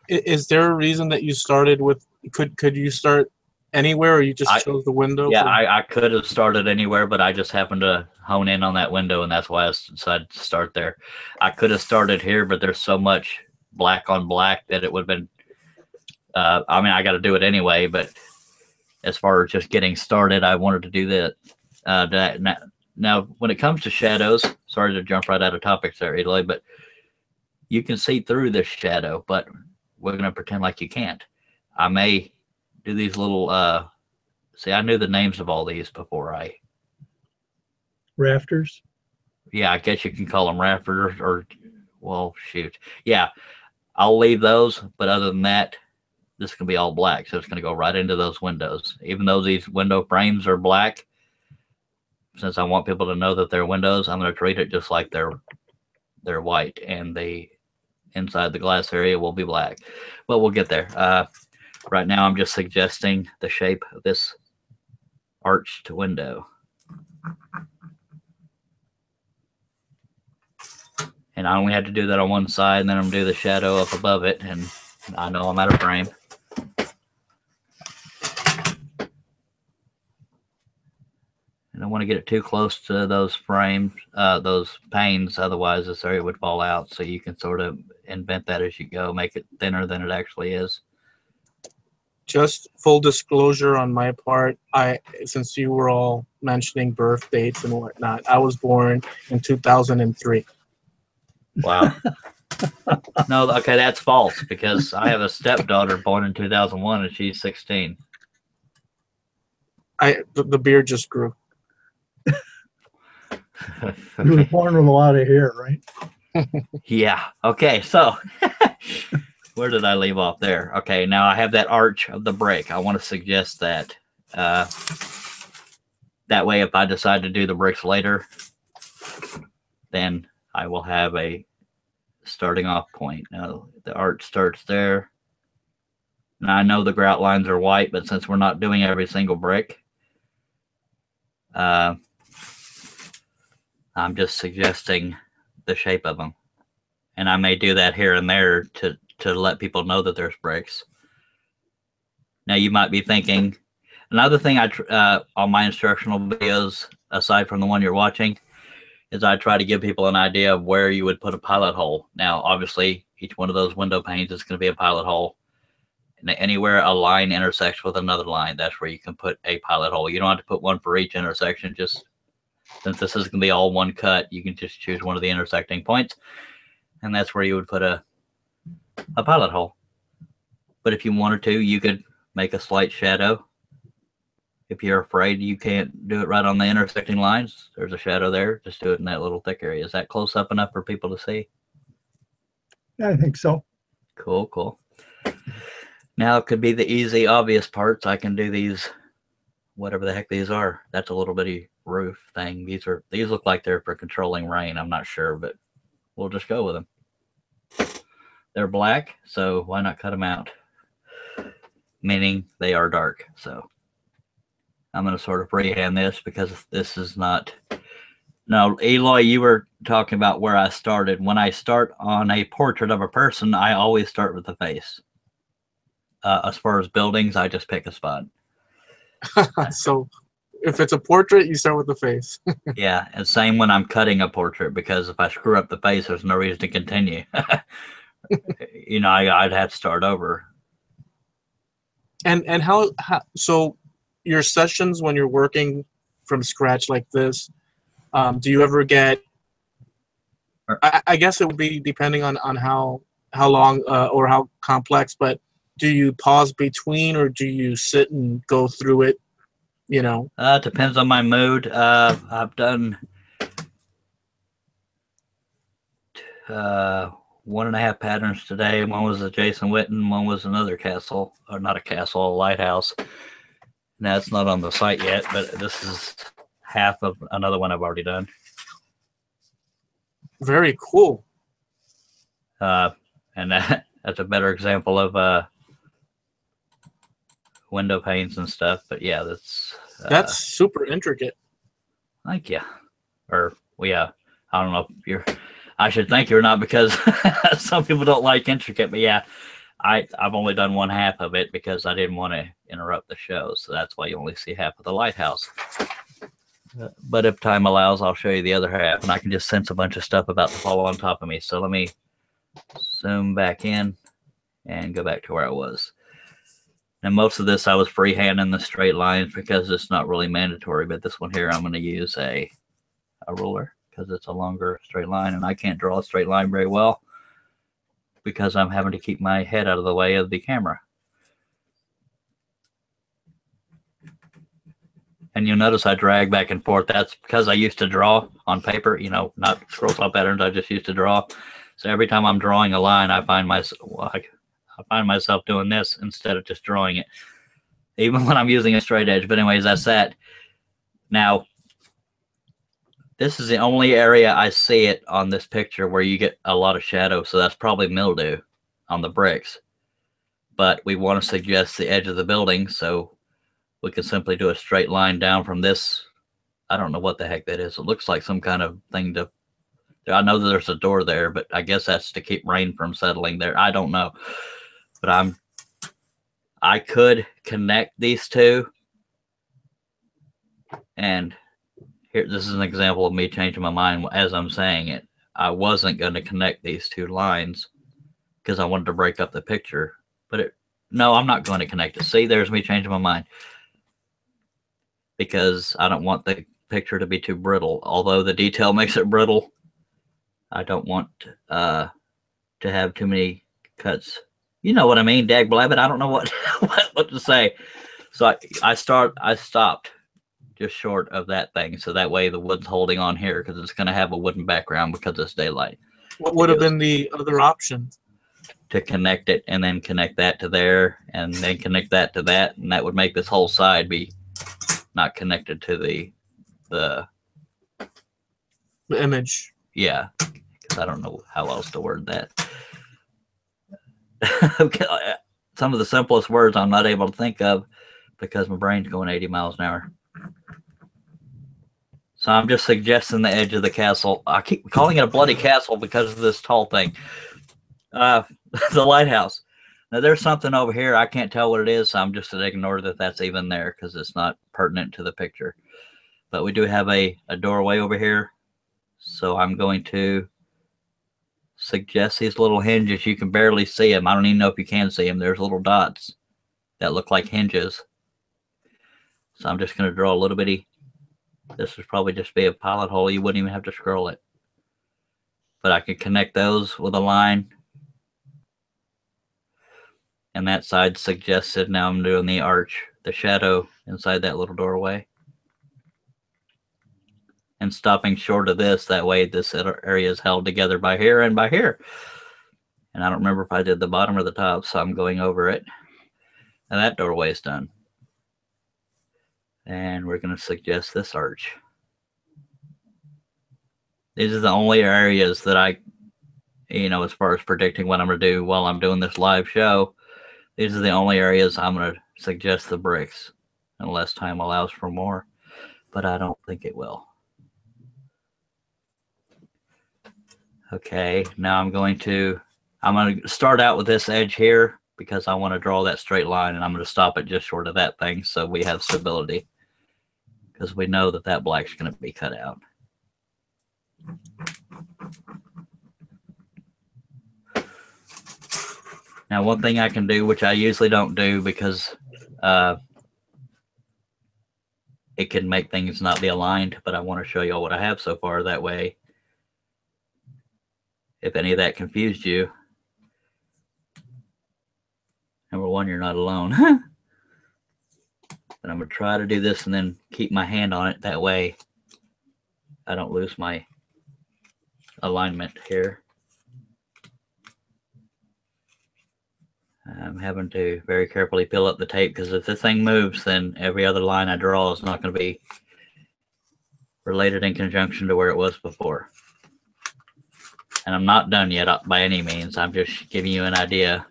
Speaker 3: Is there a reason that you started with? Could you start anywhere, or you just chose the window?
Speaker 1: Yeah, I could have started anywhere, but I just happened to hone in on that window, and that's why I decided to start there. I could have started here, but there's so much black on black that it would have been. I mean, I got to do it anyway, but as far as just getting started, I wanted to do that. Now, when it comes to shadows, sorry to jump right out of topics there, Eli, but you can see through this shadow, but we're going to pretend like you can't. I may do these little, see, I knew the names of all these before
Speaker 2: Rafters?
Speaker 1: Yeah, I guess you can call them rafters or, well, shoot. Yeah, I'll leave those, but other than that, this can be all black, so it's going to go right into those windows. Even though these window frames are black, since I want people to know that they're windows, I'm going to treat it just like they're white, and the inside the glass area will be black. But we'll get there. Right now, I'm just suggesting the shape of this arched window. And I only had to do that on one side, and then I'm going to do the shadow up above it, and I know I'm out of frame. I don't want to get it too close to those frames, those panes, otherwise this area would fall out. So you can sort of invent that as you go, make it thinner than it actually is.
Speaker 3: Just full disclosure on my part, since you were all mentioning birth dates and whatnot, I was born in 2003.
Speaker 1: Wow. No, okay, that's false because I have a stepdaughter born in 2001 and she's 16.
Speaker 3: The beard just grew.
Speaker 2: You were born with a lot of hair, right?
Speaker 1: Yeah. Okay. So where did I leave off there? Okay. Now I have that arch of the brick. I want to suggest that that way, if I decide to do the bricks later, then I will have a starting off point. Now the arch starts there. Now I know the grout lines are white, but since we're not doing every single brick, I'm just suggesting the shape of them. And I may do that here and there to let people know that there's bricks. Now you might be thinking, another thing on my instructional videos, aside from the one you're watching, is I try to give people an idea of where you would put a pilot hole. Now, obviously, each one of those window panes is going to be a pilot hole. And anywhere a line intersects with another line, that's where you can put a pilot hole. You don't have to put one for each intersection. Just since this is going to be all one cut, you can just choose one of the intersecting points, and that's where you would put a pilot hole. But if you wanted to, you could make a slight shadow. If you're afraid you can't do it right on the intersecting lines, there's a shadow there. Just do it in that little thick area. Is that close up enough for people to see?
Speaker 2: Yeah, I think so.
Speaker 1: Cool, cool. Now it could be the easy, obvious parts. I can do these, whatever the heck these are. That's a little bitty roof thing. These look like they're for controlling rain. I'm not sure, but we'll just go with them. They're black, so why not cut them out? Meaning they are dark. So I'm going to sort of freehand this because this is not. Now, Eloy, you were talking about where I started. When I start on a portrait of a person, I always start with the face. As far as buildings, I just pick a spot.
Speaker 3: So if it's a portrait, you start with the face.
Speaker 1: Yeah, and same when I'm cutting a portrait, because if I screw up the face, there's no reason to continue. You know, I'd have to start over.
Speaker 3: And how so your sessions when you're working from scratch like this, do you ever get, I guess it would be depending on how long or how complex, but do you pause between or do you sit and go through it, you know?
Speaker 1: Depends on my mood. I've done 1.5 patterns today. One was a Jason Witten, one was another castle, or not a castle, a lighthouse. Now it's not on the site yet, but this is half of another one I've already done.
Speaker 3: Very cool.
Speaker 1: And that's a better example of window panes and stuff. But yeah,
Speaker 3: that's super intricate.
Speaker 1: Thank you. Or well, yeah, I don't know if you're. I should thank you or not, because some people don't like intricate. But yeah, I've only done one half of it because I didn't want to interrupt the show, so that's why you only see half of the lighthouse. But if time allows, I'll show you the other half, and I can just sense a bunch of stuff about to fall on top of me. So let me zoom back in and go back to where I was. And most of this I was freehanding the straight lines because it's not really mandatory, but this one here I'm going to use a ruler because it's a longer straight line, and I can't draw a straight line very well because I'm having to keep my head out of the way of the camera. And you'll notice I drag back and forth. That's because I used to draw on paper, you know, not scroll saw patterns. I just used to draw. So every time I'm drawing a line, I find myself doing this instead of just drawing it, even when I'm using a straight edge. But anyways, that's that. Now, this is the only area I see it on this picture where you get a lot of shadow. So that's probably mildew on the bricks. But we want to suggest the edge of the building, so we can simply do a straight line down from this. I don't know what the heck that is. It looks like some kind of thing to, I know that there's a door there, but I guess that's to keep rain from settling there. I don't know. But I could connect these two. And here, this is an example of me changing my mind as I'm saying it. I wasn't going to connect these two lines because I wanted to break up the picture. But no, I'm not going to connect it. See, there's me changing my mind. Because I don't want the picture to be too brittle. Although the detail makes it brittle, I don't want to have too many cuts. You know what I mean, dag blabbit. I don't know what what to say. So I stopped just short of that thing, so that way the wood's holding on here because it's going to have a wooden background because it's daylight.
Speaker 3: What would have been the other option?
Speaker 1: To connect it and then connect that to there and then connect that to that, and that would make this whole side be not connected to the
Speaker 3: image.
Speaker 1: Yeah, because I don't know how else to word that. Some of the simplest words I'm not able to think of because my brain's going 80 miles an hour. So I'm just suggesting the edge of the castle. I keep calling it a bloody castle because of this tall thing. The lighthouse. Now there's something over here. I can't tell what it is, so I'm just going to ignore that that's even there because it's not pertinent to the picture. But we do have a doorway over here. So I'm going to suggest these little hinges. You can barely see them. I don't even know if you can see them. There's little dots that look like hinges. So I'm just going to draw a little bitty. This would probably just be a pilot hole. You wouldn't even have to scroll it. But I could connect those with a line. And that side suggested. Now I'm doing the arch, the shadow inside that little doorway. And stopping short of this, that way this area is held together by here and by here. And I don't remember if I did the bottom or the top, so I'm going over it. And that doorway is done. And we're going to suggest this arch. These are the only areas that I, as far as predicting what I'm going to do while I'm doing this live show, these are the only areas I'm going to suggest the bricks, unless time allows for more, but I don't think it will. Okay, now I'm going to start out with this edge here because I want to draw that straight line, and I'm going to stop it just short of that thing so we have stability because we know that that black's going to be cut out. Now, one thing I can do, which I usually don't do because it can make things not be aligned, but I want to show you all what I have so far. That way, if any of that confused you, number one, you're not alone. But I'm going to try to do this and then keep my hand on it. That way, I don't lose my alignment here. I'm having to very carefully peel up the tape because if this thing moves, then every other line I draw is not going to be related in conjunction to where it was before. And I'm not done yet by any means. I'm just giving you an idea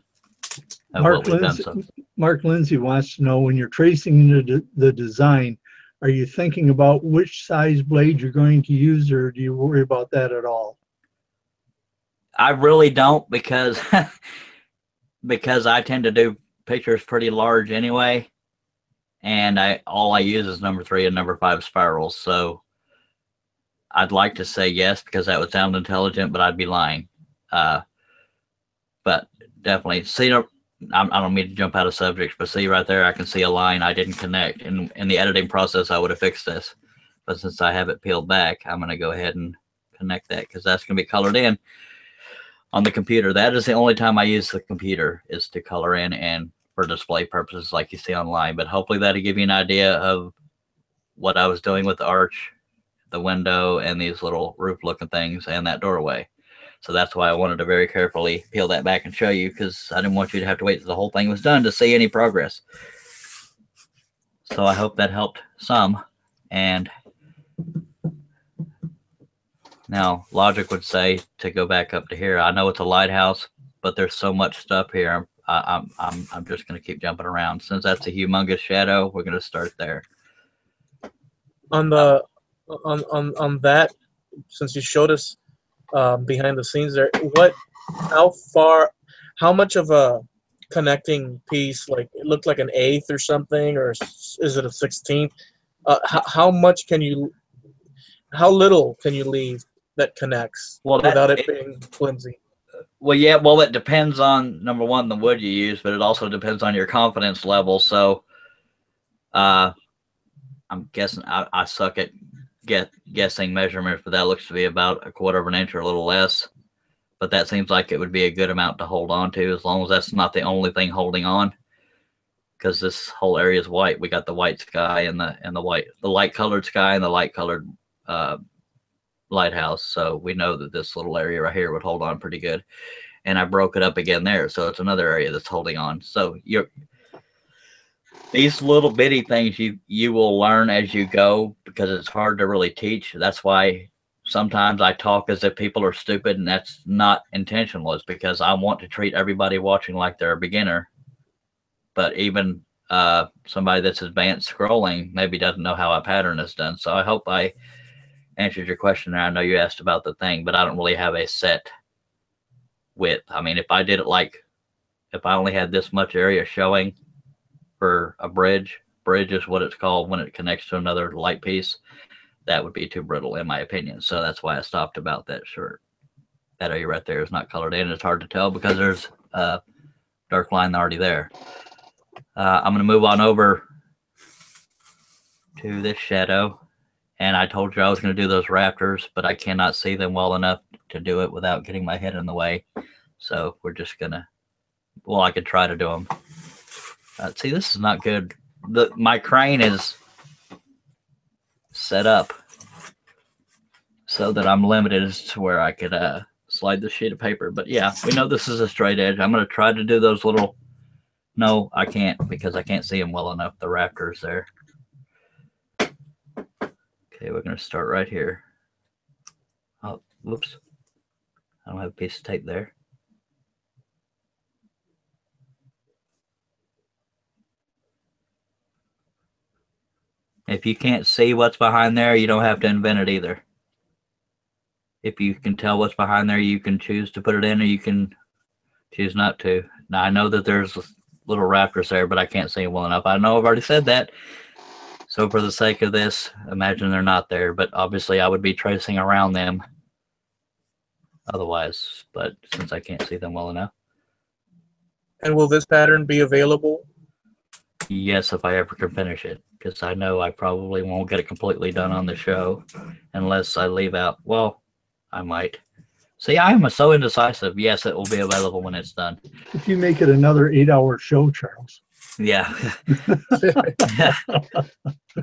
Speaker 1: of what we've done. So.
Speaker 2: Mark Lindsay wants to know, when you're tracing the design, are you thinking about which size blade you're going to use, or do you worry about that at all?
Speaker 1: I really don't, because because I tend to do pictures pretty large anyway, and all I use is number 3 and number 5 spirals. So I'd like to say yes, because that would sound intelligent, but I'd be lying. But definitely, see, I don't mean to jump out of subjects, but see right there, I can see a line I didn't connect. In the editing process, I would have fixed this. But since I have it peeled back, I'm going to go ahead and connect that, because that's going to be colored in on the computer. That is the only time I use the computer, is to color in and for display purposes like you see online. But hopefully that'll give you an idea of what I was doing with the arch, the window, and these little roof looking things, and that doorway. So that's why I wanted to very carefully peel that back and show you, because I didn't want you to have to wait till the whole thing was done to see any progress. So I hope that helped some. And now logic would say to go back up to here. I know it's a lighthouse, but there's so much stuff here. I'm just going to keep jumping around. Since that's a humongous shadow, we're going to start there.
Speaker 3: On the on that, since you showed us behind the scenes there, how much of a connecting piece, like it looked like an 1/8 or something, or is it a 16th? How little can you leave that connects without it being flimsy?
Speaker 1: Well, yeah, well, it depends on, number one, the wood you use, but it also depends on your confidence level. So I'm guessing I suck at guessing measurements, but that looks to be about 1/4 of an inch or a little less. But that seems like it would be a good amount to hold on to, as long as that's not the only thing holding on. Because this whole area is white. We got the white sky and the light colored sky and the light colored lighthouse. So we know that this little area right here would hold on pretty good. And I broke it up again there, so it's another area that's holding on. So these little bitty things you will learn as you go, because it's hard to really teach. That's why sometimes I talk as if people are stupid, and that's not intentional. It's because I want to treat everybody watching like they're a beginner. But even somebody that's advanced scrolling maybe doesn't know how a pattern is done. So I hope I answered your question there. I know you asked about the thing, but I don't really have a set width. I mean, if I did it if I only had this much area showing for a bridge is what it's called when it connects to another light piece, that would be too brittle in my opinion. So that's why I stopped about that shirt. That area right there is not colored in. It's hard to tell because there's a dark line already there. I'm going to move on over to this shadow. And I told you I was going to do those rafters, but I cannot see them well enough to do it without getting my head in the way. So we're just going to, well, I could try to do them. See, this is not good. My crane is set up so that I'm limited as to where I could slide the sheet of paper. But yeah, we know this is a straight edge. I'm going to try to do those little, no, I can't, because I can't see them well enough, the rafters there. Okay, we're going to start right here. Oh, whoops. I don't have a piece of tape there. If you can't see what's behind there, you don't have to invent it either. If you can tell what's behind there, you can choose to put it in, or you can choose not to. Now, I know that there's little rafters there, but I can't see them well enough. I know I've already said that. So for the sake of this, imagine they're not there, but obviously I would be tracing around them otherwise, but since I can't see them well enough.
Speaker 3: And will this pattern be available?
Speaker 1: Yes, if I ever can finish it, because I know I probably won't get it completely done on the show unless I leave out, well, I might. See, I'm so indecisive. Yes, it will be available when it's done.
Speaker 2: If you make it another 8-hour show, Charles.
Speaker 1: Yeah.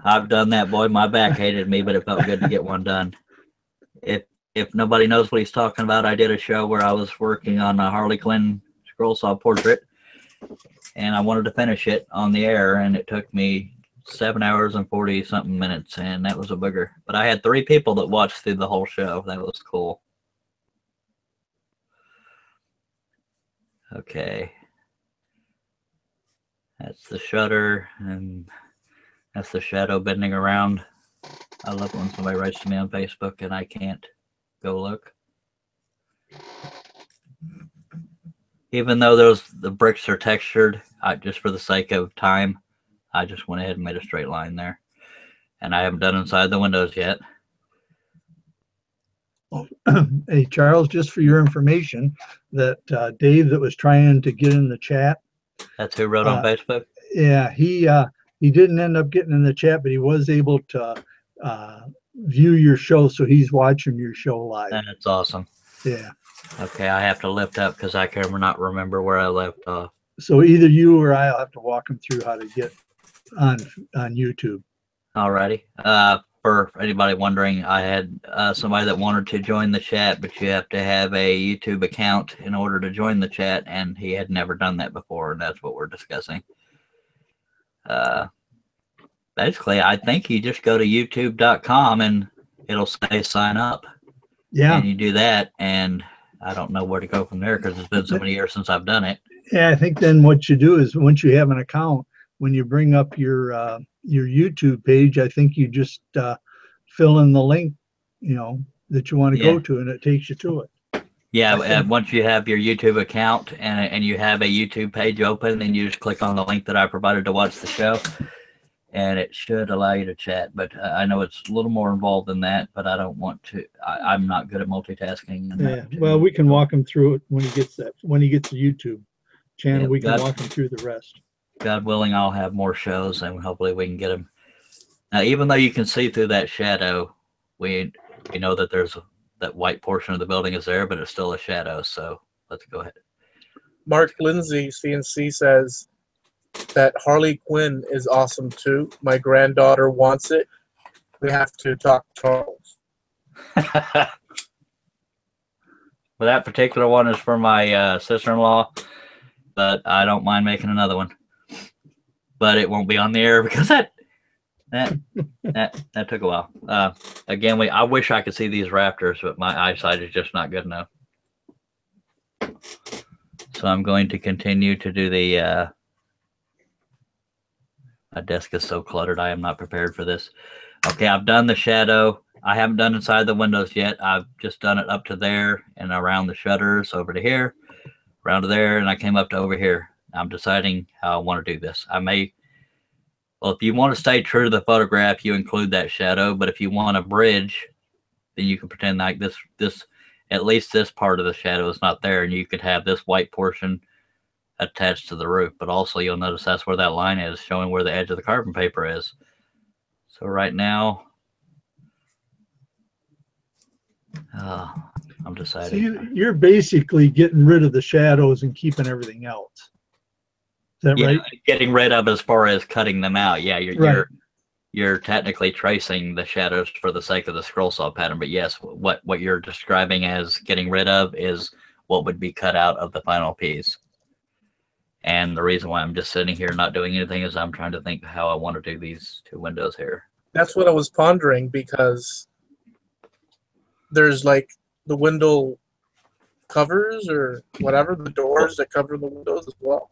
Speaker 1: I've done that, boy. My back hated me, but it felt good to get one done. If nobody knows what he's talking about, I did a show where I was working on a Harley Quinn scroll saw portrait, and I wanted to finish it on the air, and it took me 7 hours and 40 something minutes, and that was a booger. But I had 3 people that watched through the whole show. That was cool. Okay. That's the shutter, and that's the shadow bending around. I love it when somebody writes to me on Facebook and I can't go look. Even though the bricks are textured, just for the sake of time, I just went ahead and made a straight line there. And I haven't done inside the windows yet.
Speaker 2: Hey, Charles, just for your information, that Dave that was trying to get in the chat.
Speaker 1: That's who wrote on Facebook?
Speaker 2: Yeah, he didn't end up getting in the chat, but he was able to view your show, so he's watching your show live.
Speaker 1: That's awesome.
Speaker 2: Yeah.
Speaker 1: Okay, I have to lift up because I can not remember where I left off.
Speaker 2: So either you or I'll have to walk him through how to get on YouTube.
Speaker 1: Alrighty. For anybody wondering, I had somebody that wanted to join the chat, but you have to have a YouTube account in order to join the chat, and he had never done that before, and that's what we're discussing. Basically, I think you just go to youtube.com and it'll say sign up.
Speaker 2: Yeah.
Speaker 1: And you do that, and I don't know where to go from there because it's been so many years since I've done it.
Speaker 2: Yeah, I think then what you do is once you have an account, when you bring up your YouTube page, I think you just fill in the link, that you want to go to, and it takes you to it.
Speaker 1: Yeah, once you have your YouTube account and you have a YouTube page open, then you just click on the link that I provided to watch the show, and it should allow you to chat. But I know it's a little more involved than that, but I don't want to. I'm not good at multitasking.
Speaker 2: Yeah, well, we can walk him through it when he gets the YouTube channel. We can walk him through the rest.
Speaker 1: God willing, I'll have more shows, and hopefully we can get them. Now, even though you can see through that shadow, we know that that white portion of the building is there, but it's still a shadow. So let's go ahead.
Speaker 3: Mark Lindsay, CNC, says that Harley Quinn is awesome too. My granddaughter wants it. We have to talk to Charles.
Speaker 1: Well, that particular one is for my sister-in-law, but I don't mind making another one. But it won't be on the air because that took a while. Again, I wish I could see these rafters, but my eyesight is just not good enough. So I'm going to continue to do the. My desk is so cluttered. I am not prepared for this. Okay, I've done the shadow. I haven't done inside the windows yet. I've just done it up to there and around the shutters over to here, around to there, and I came up to over here. I'm deciding how I want to do this. Well, if you want to stay true to the photograph, you include that shadow. But if you want a bridge, then you can pretend like this, at least this part of the shadow is not there, and you could have this white portion attached to the roof. But also, you'll notice that's where that line is, showing where the edge of the carbon paper is. So right now, I'm deciding.
Speaker 2: So you're basically getting rid of the shadows and keeping everything else. Is that right?
Speaker 1: Getting rid of as far as cutting them out. Yeah, you're technically tracing the shadows for the sake of the scroll saw pattern. But yes, what you're describing as getting rid of is what would be cut out of the final piece. And the reason why I'm just sitting here not doing anything is I'm trying to think how I want to do these 2 windows here.
Speaker 3: That's what I was pondering, because there's like the window covers or whatever, the doors that cover the windows as well.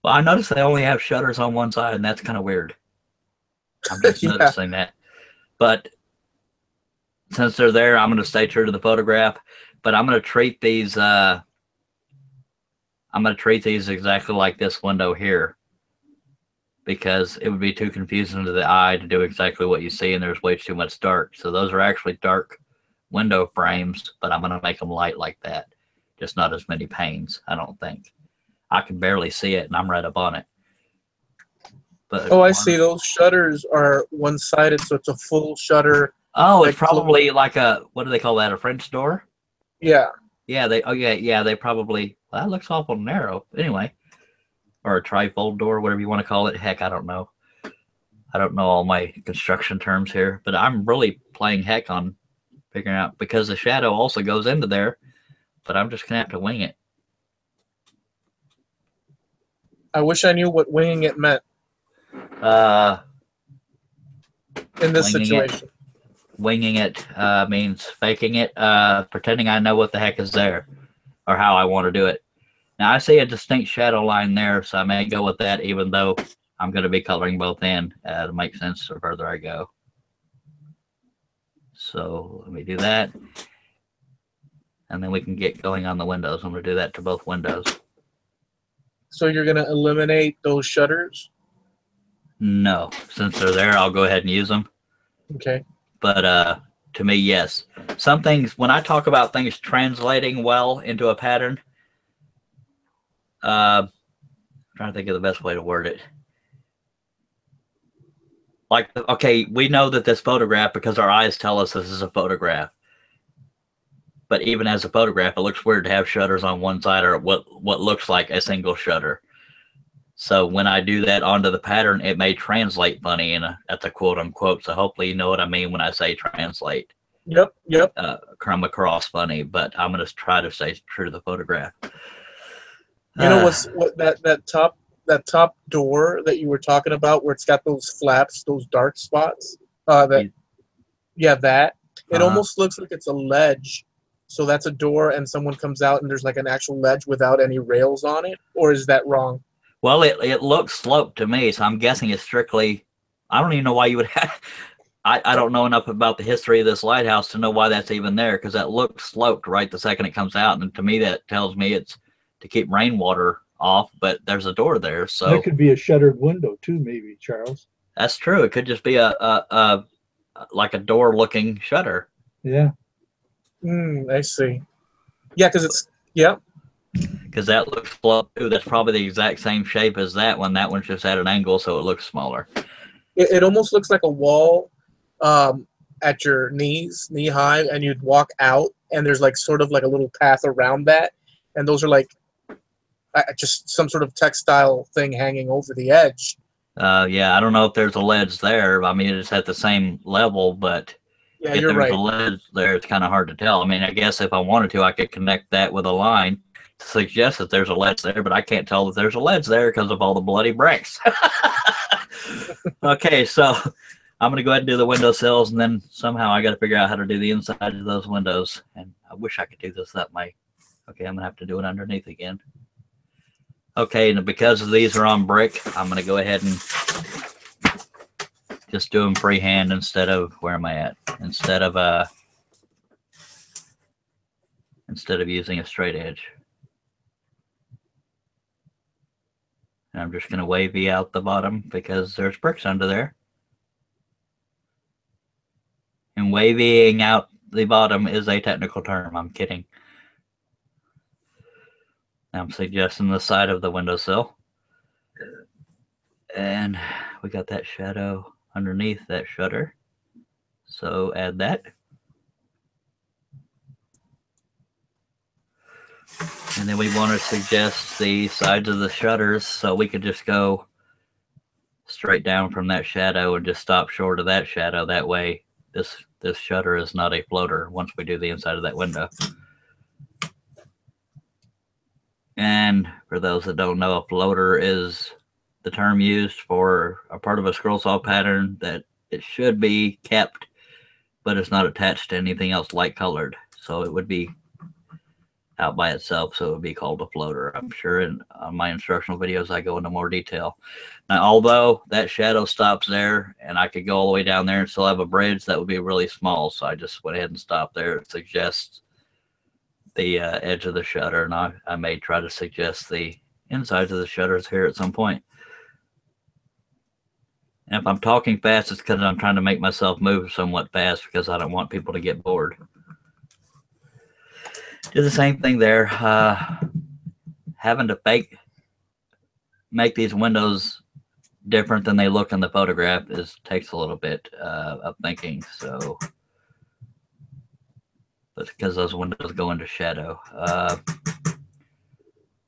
Speaker 1: Well, I noticed they only have shutters on one side, and that's kind of weird. I'm just noticing that. But since they're there, I'm going to stay true to the photograph. But I'm going to treat these. I'm going to treat these exactly like this window here, because it would be too confusing to the eye to do exactly what you see, and there's way too much dark. So those are actually dark window frames, but I'm going to make them light like that. Just not as many panes, I don't think. I can barely see it, and I'm right up on it. But
Speaker 3: I see. Those shutters are one-sided, so it's a full shutter.
Speaker 1: Oh, it's probably like a, what do they call that? A French door?
Speaker 3: Yeah.
Speaker 1: Yeah. They probably. Well, that looks awful narrow. Anyway, or a trifold door, whatever you want to call it. Heck, I don't know. I don't know all my construction terms here, but I'm really playing heck on figuring out, because the shadow also goes into there. But I'm just gonna have to wing it.
Speaker 3: I wish I knew what winging it meant in this situation.
Speaker 1: Winging it means faking it, pretending I know what the heck is there or how I want to do it. Now, I see a distinct shadow line there, so I may go with that, even though I'm going to be coloring both in to make sense the further I go. So let me do that. And then we can get going on the windows. I'm going to do that to both windows.
Speaker 3: So you're going to eliminate those shutters?
Speaker 1: No. Since they're there, I'll go ahead and use them.
Speaker 3: Okay.
Speaker 1: But to me, yes. Some things, when I talk about things translating well into a pattern, I'm trying to think of the best way to word it. Like, okay, we know that this photograph, because our eyes tell us this is a photograph. But even as a photograph, it looks weird to have shutters on one side or what looks like a single shutter. So when I do that onto the pattern, it may translate funny, and that's a quote unquote. So hopefully you know what I mean when I say translate.
Speaker 3: Yep.
Speaker 1: Come across funny, but I'm going to try to stay true to the photograph.
Speaker 3: You know what that top door that you were talking about, where it's got those flaps, those dark spots. It almost looks like it's a ledge. So that's a door, and someone comes out, and there's like an actual ledge without any rails on it, or is that wrong?
Speaker 1: Well, it looks sloped to me, so I'm guessing it's strictly. I don't even know why you would have. I don't know enough about the history of this lighthouse to know why that's even there, because that looks sloped right the second it comes out, and to me that tells me it's to keep rainwater off. But there's a door there, so
Speaker 2: that could be a shuttered window too, maybe, Charles.
Speaker 1: That's true. It could just be a like a door-looking shutter.
Speaker 2: Yeah.
Speaker 3: I see. Yeah, because it's
Speaker 1: Because that looks sloped too. That's probably the exact same shape as that one. That one's just at an angle, so it looks smaller.
Speaker 3: It almost looks like a wall at your knees, knee high, and you'd walk out, and there's like sort of like a little path around that, and those are like just some sort of textile thing hanging over the edge.
Speaker 1: Yeah, I don't know if there's a ledge there. I mean, it's at the same level, but
Speaker 3: yeah,
Speaker 1: if
Speaker 3: you're
Speaker 1: there's
Speaker 3: right.
Speaker 1: a ledge there, it's kind of hard to tell. I mean, I guess if I wanted to, I could connect that with a line to suggest that there's a ledge there, but I can't tell that there's a ledge there because of all the bloody bricks. Okay, so I'm going to go ahead and do the window sills, and then somehow I got to figure out how to do the inside of those windows. And I wish I could do this that way. Okay, I'm going to have to do it underneath again. Okay, and because these are on brick, I'm going to go ahead and just do them freehand instead of, where am I at? Instead of using a straight edge. And I'm just going to wavy out the bottom because there's bricks under there. And wavying out the bottom is a technical term. I'm kidding. I'm suggesting the side of the windowsill. And we got that shadow underneath that shutter. So add that. And then we want to suggest the sides of the shutters, so we could just go straight down from that shadow and just stop short of that shadow. That way this shutter is not a floater once we do the inside of that window. And for those that don't know, a floater is the term used for a part of a scroll saw pattern that it should be kept, but it's not attached to anything else light colored. So it would be out by itself, so it would be called a floater. I'm sure in my instructional videos I go into more detail. Now, although that shadow stops there and I could go all the way down there and still have a bridge, that would be really small, so I just went ahead and stopped there. It suggests the edge of the shutter, and I may try to suggest the insides of the shutters here at some point. And if I'm talking fast, it's because I'm trying to make myself move somewhat fast because I don't want people to get bored. Do the same thing there. Having to make these windows different than they look in the photograph takes a little bit of thinking. So, but because those windows go into shadow,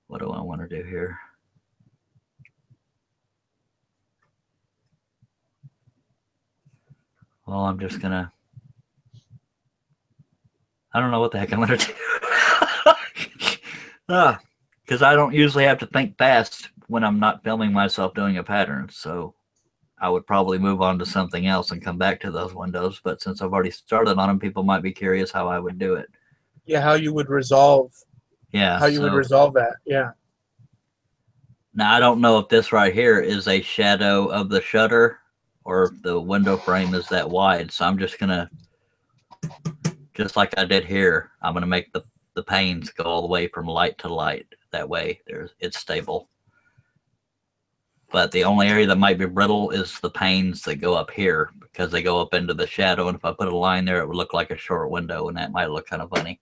Speaker 1: what do I want to do here? Well, I'm just gonna. I don't know what the heck I'm gonna do. Because I don't usually have to think fast when I'm not filming myself doing a pattern. So I would probably move on to something else and come back to those windows. But since I've already started on them, people might be curious how I would do it.
Speaker 3: Yeah, how you would resolve.
Speaker 1: Yeah.
Speaker 3: How you would resolve that. Yeah.
Speaker 1: Now, I don't know if this right here is a shadow of the shutter or if the window frame is that wide. So I'm just going to, just like I did here, I'm going to make the panes go all the way from light to light. That way it's stable. But the only area that might be brittle is the panes that go up here because they go up into the shadow. And if I put a line there, it would look like a short window, and that might look kind of funny.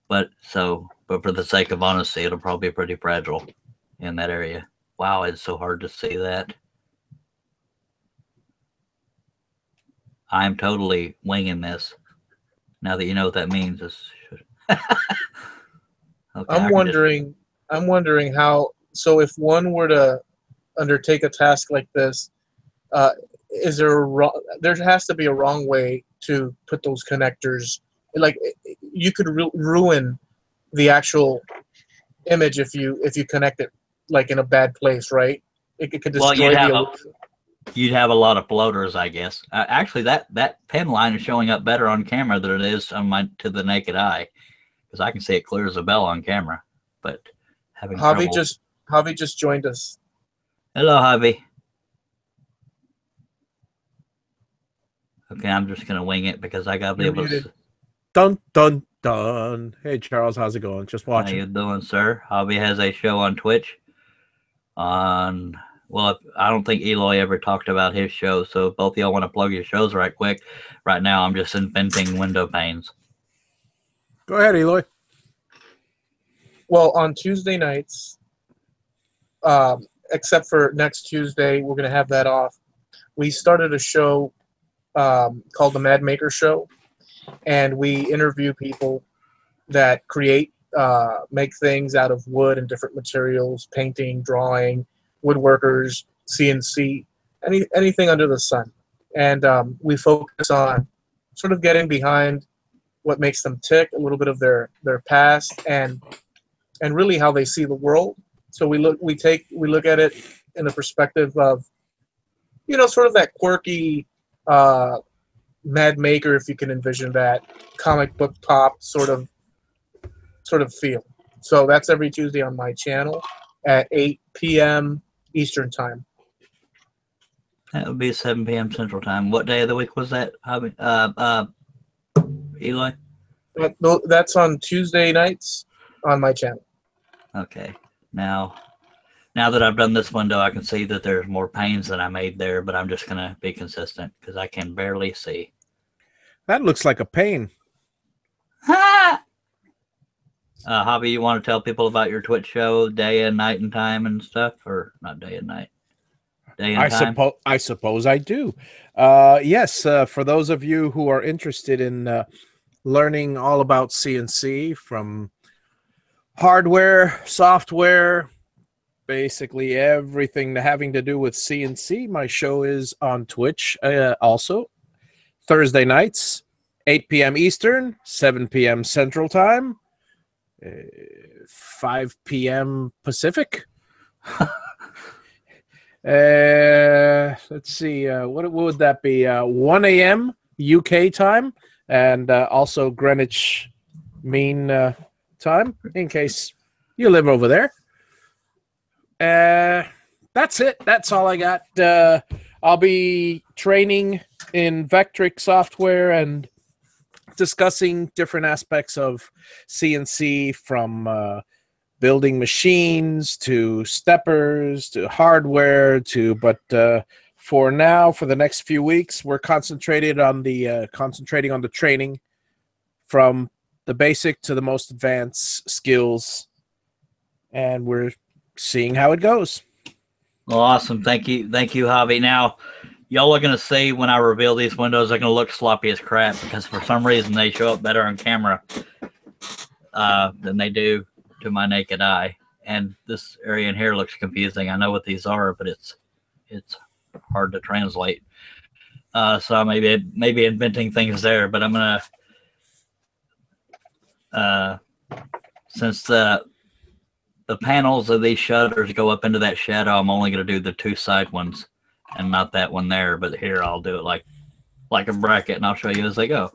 Speaker 1: But for the sake of honesty, it'll probably be pretty fragile in that area. Wow, it's so hard to see that. I'm totally winging this. Now that you know what that means. Okay,
Speaker 3: I'm wondering how. So if one were to undertake a task like this, is there there has to be a wrong way to put those connectors. Like you could ruin the actual image if you connect it like in a bad place, right? It could destroy the illusion.
Speaker 1: You'd have a lot of floaters, I guess. Actually, that pen line is showing up better on camera than it is on to the naked eye, because I can see it clear as a bell on camera. But having
Speaker 3: Javi just joined us.
Speaker 1: Hello, Javi. Okay, I'm just gonna wing it because I gotta be able to.
Speaker 4: Dun dun dun. Hey Charles, how's it going? Just watching.
Speaker 1: How you doing, sir? Javi has a show on Twitch. Well, I don't think Eloy ever talked about his show, so if both of y'all want to plug your shows right quick. Right now, I'm just inventing window panes.
Speaker 4: Go ahead, Eloy.
Speaker 3: Well, on Tuesday nights, except for next Tuesday, we're going to have that off. We started a show called The Mad Maker Show, and we interview people that make things out of wood and different materials, painting, drawing, woodworkers, CNC, anything under the sun. And we focus on sort of getting behind what makes them tick, a little bit of their past, and really how they see the world. So we look at it in the perspective of, sort of that quirky Mad Maker, if you can envision that comic book pop sort of feel. So that's every Tuesday on my channel at 8 p.m. Eastern time.
Speaker 1: That would be 7 p.m. Central time. What day of the week was that, Eloy?
Speaker 3: That's on Tuesday nights on my channel.
Speaker 1: Okay. Now that I've done this window, I can see that there's more panes than I made there, but I'm just going to be consistent because I can barely see.
Speaker 4: That looks like a pane.
Speaker 1: Javi, you want to tell people about your Twitch show, day and night and time and stuff, or not day and night? Day and time?
Speaker 4: I suppose I do. Yes, for those of you who are interested in learning all about CNC, from hardware, software, basically everything having to do with CNC, my show is on Twitch also. Thursday nights, 8 p.m. Eastern, 7 p.m. Central Time, 5 p.m. Pacific. Let's see, what would that be? 1 a.m. UK time, and also Greenwich Mean Time, in case you live over there. That's it. That's all I got. I'll be training in Vectric software and discussing different aspects of CNC, from building machines to steppers to hardware but for now, for the next few weeks, we're concentrating on the training, from the basic to the most advanced skills, and we're seeing how it goes.
Speaker 1: Well, awesome. Thank you, Javi. Now, y'all are going to see when I reveal these windows, they're going to look sloppy as crap because for some reason they show up better on camera than they do to my naked eye. And this area in here looks confusing. I know what these are, but it's hard to translate. So I may be inventing things there, but I'm going to, since the panels of these shutters go up into that shadow, I'm only going to do the 2 side ones and not that one there. But here I'll do it like a bracket, and I'll show you as they go.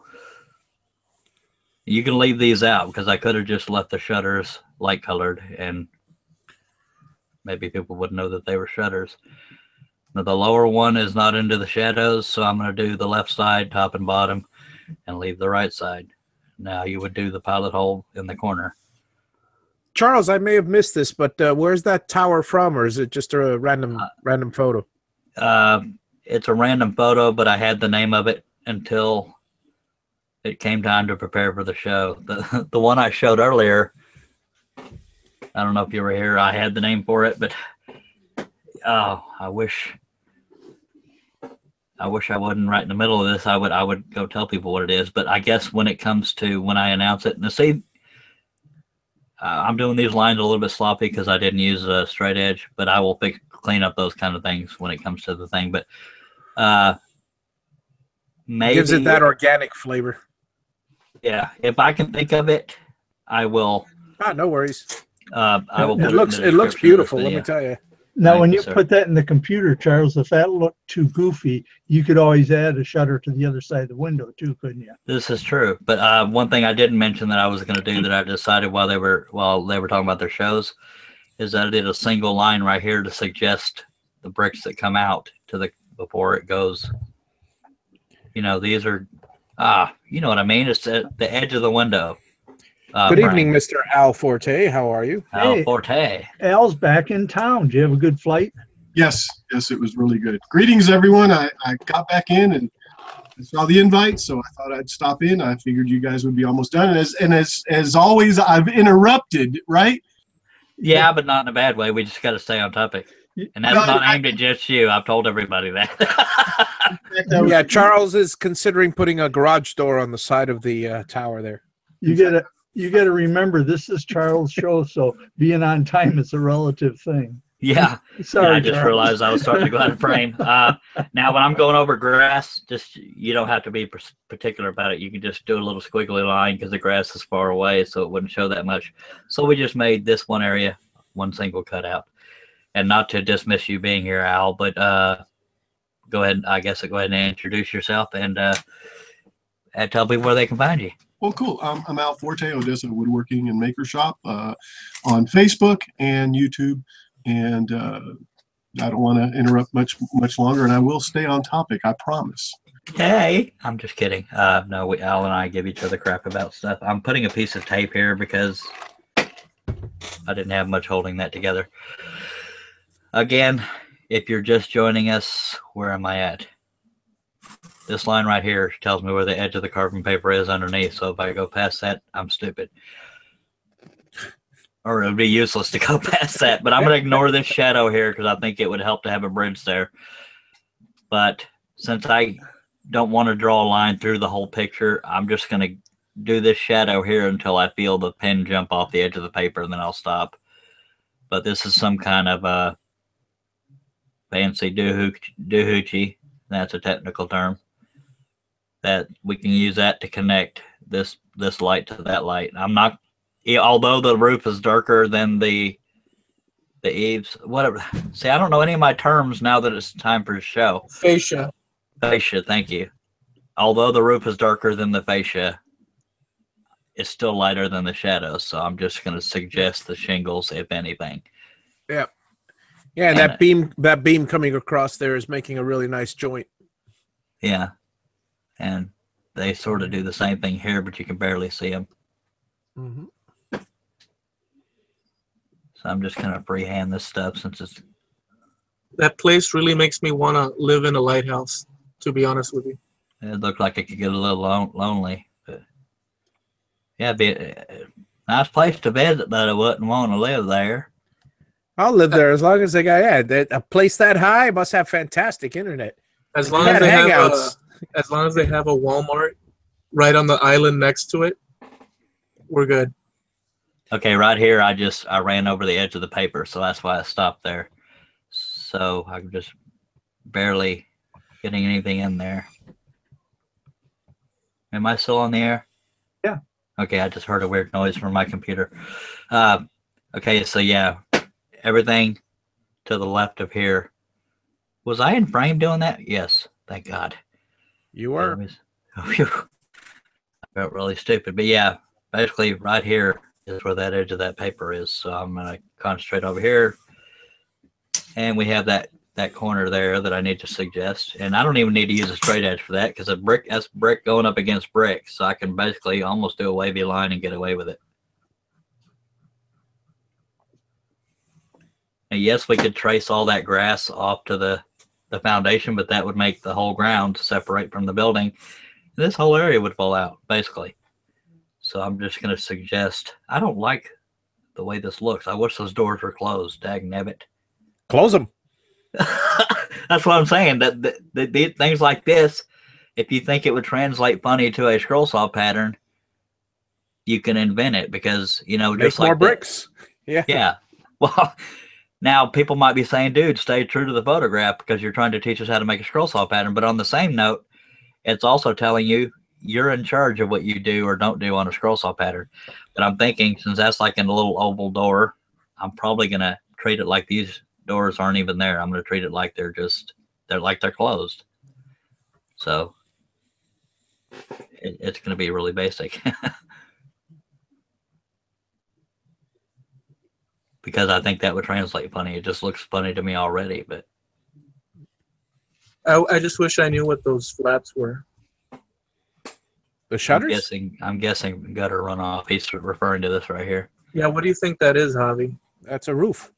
Speaker 1: You can leave these out because I could have just left the shutters light colored and maybe people would know that they were shutters. But the lower one is not into the shadows, so I'm going to do the left side, top and bottom, and leave the right side. Now you would do the pilot hole in the corner.
Speaker 4: Charles, I may have missed this, but where's that tower from, or is it just a random photo?
Speaker 1: It's a random photo, but I had the name of it until it came time to prepare for the show. The one I showed earlier, I don't know if you were here, I had the name for it, but I wish I wasn't right in the middle of this. I would go tell people what it is, but I guess when it comes to when I announce it, and see, I'm doing these lines a little bit sloppy because I didn't use a straight edge, but I will clean up those kind of things when it comes to the thing. But maybe
Speaker 4: gives it that organic flavor.
Speaker 1: Yeah, if I can think of it, I will.
Speaker 4: No worries.
Speaker 1: I will.
Speaker 4: It looks beautiful. Let me tell you.
Speaker 2: Now, when you put that in the computer, Charles, if that looked too goofy, you could always add a shutter to the other side of the window too, couldn't you?
Speaker 1: This is true, but one thing I didn't mention that I was going to do that I decided while they were talking about their shows is that I did a single line right here to suggest the bricks that come out before it goes. You know, these are you know what I mean. It's at the edge of the window.
Speaker 4: Good evening, Mr. Al Forte. How are you?
Speaker 1: Al Forte.
Speaker 2: Al's back in town. Did you have a good flight?
Speaker 5: Yes, it was really good. Greetings, everyone. I got back in and I saw the invite, so I thought I'd stop in. I figured you guys would be almost done. And as always, I've interrupted, right?
Speaker 1: Yeah, but not in a bad way. We just got to stay on topic. And that's not aimed at just you. I've told everybody that.
Speaker 4: Yeah, Charles is considering putting a garage door on the side of the tower there.
Speaker 2: You got to remember, this is Charles' show, so being on time is a relative thing.
Speaker 1: Yeah.
Speaker 2: Sorry,
Speaker 1: I just realized I was starting to go out of frame. Now, when I'm going over grass, you don't have to be particular about it. You can just do a little squiggly line because the grass is far away, so it wouldn't show that much. So we just made this one area one single cutout. And not to dismiss you being here, Al, but go ahead. I guess go ahead and introduce yourself and tell people where they can find you.
Speaker 5: Well, cool. I'm Al Forte, Odessa Woodworking and Maker Shop on Facebook and YouTube. And I don't want to interrupt much longer, and I will stay on topic. I promise.
Speaker 1: Hey, I'm just kidding. No, Al and I give each other crap about stuff. I'm putting a piece of tape here because I didn't have much holding that together. Again, if you're just joining us, where am I at? This line right here tells me where the edge of the carbon paper is underneath. So if I go past that, I'm stupid. Or it would be useless to go past that. But I'm going to ignore this shadow here because I think it would help to have a bridge there. But since I don't want to draw a line through the whole picture, I'm just going to do this shadow here until I feel the pen jump off the edge of the paper, and then I'll stop. But this is some kind of fancy doohickey. That's a technical term. That we can use that to connect this light to that light. I'm not, although the roof is darker than the eaves, whatever. See, I don't know any of my terms now that it's time for the show.
Speaker 3: Fascia.
Speaker 1: Fascia, thank you. Although the roof is darker than the fascia, it's still lighter than the shadows. So I'm just going to suggest the shingles, if anything.
Speaker 4: Yeah. Yeah, and that beam coming across there is making a really nice joint.
Speaker 1: Yeah. And they sort of do the same thing here, but you can barely see them.
Speaker 4: Mm-hmm.
Speaker 1: So I'm just going to freehand this stuff since it's...
Speaker 3: That place really makes me want to live in a lighthouse, to be honest with you.
Speaker 1: It looked like it could get a little lonely. But yeah, it'd be a nice place to visit, but I wouldn't want to live there.
Speaker 4: I'll live there as long as they got a place that high must have fantastic internet.
Speaker 3: As long as they have a Walmart right on the island next to it, we're good.
Speaker 1: Okay, right here I ran over the edge of the paper, so that's why I stopped there. So I'm just barely getting anything in there. Am I still on the air?
Speaker 2: Yeah.
Speaker 1: Okay, I just heard a weird noise from my computer. Okay, so yeah, everything to the left of here. Was I in frame doing that? Yes, thank God.
Speaker 4: You were.
Speaker 1: Oh, phew. I felt really stupid, but yeah, basically right here is where that edge of that paper is. So I'm gonna concentrate over here, and we have that corner there that I need to suggest. And I don't even need to use a straight edge for that because that's brick going up against brick, so I can basically almost do a wavy line and get away with it. And yes, we could trace all that grass off to the foundation, but that would make the whole ground separate from the building. This whole area would fall out, basically. So I'm just going to suggest, I don't like the way this looks. I wish those doors were closed, dagnabbit.
Speaker 4: Close them.
Speaker 1: That's what I'm saying. That things like this, if you think it would translate funny to a scroll saw pattern, you can invent it because, you know, just
Speaker 4: Make more
Speaker 1: like
Speaker 4: bricks. Yeah.
Speaker 1: Yeah. Well, now people might be saying, dude, stay true to the photograph because you're trying to teach us how to make a scroll saw pattern. But on the same note, it's also telling you you're in charge of what you do or don't do on a scroll saw pattern. But I'm thinking, since that's like in a little oval door, I'm probably going to treat it like these doors aren't even there. I'm going to treat it like they're closed. So it's going to be really basic. Because I think that would translate funny. It just looks funny to me already, but
Speaker 3: I just wish I knew what those flaps were.
Speaker 4: The shutters?
Speaker 1: I'm guessing gutter runoff. He's referring to this right here.
Speaker 3: Yeah, what do you think that is, Javi?
Speaker 4: That's a roof.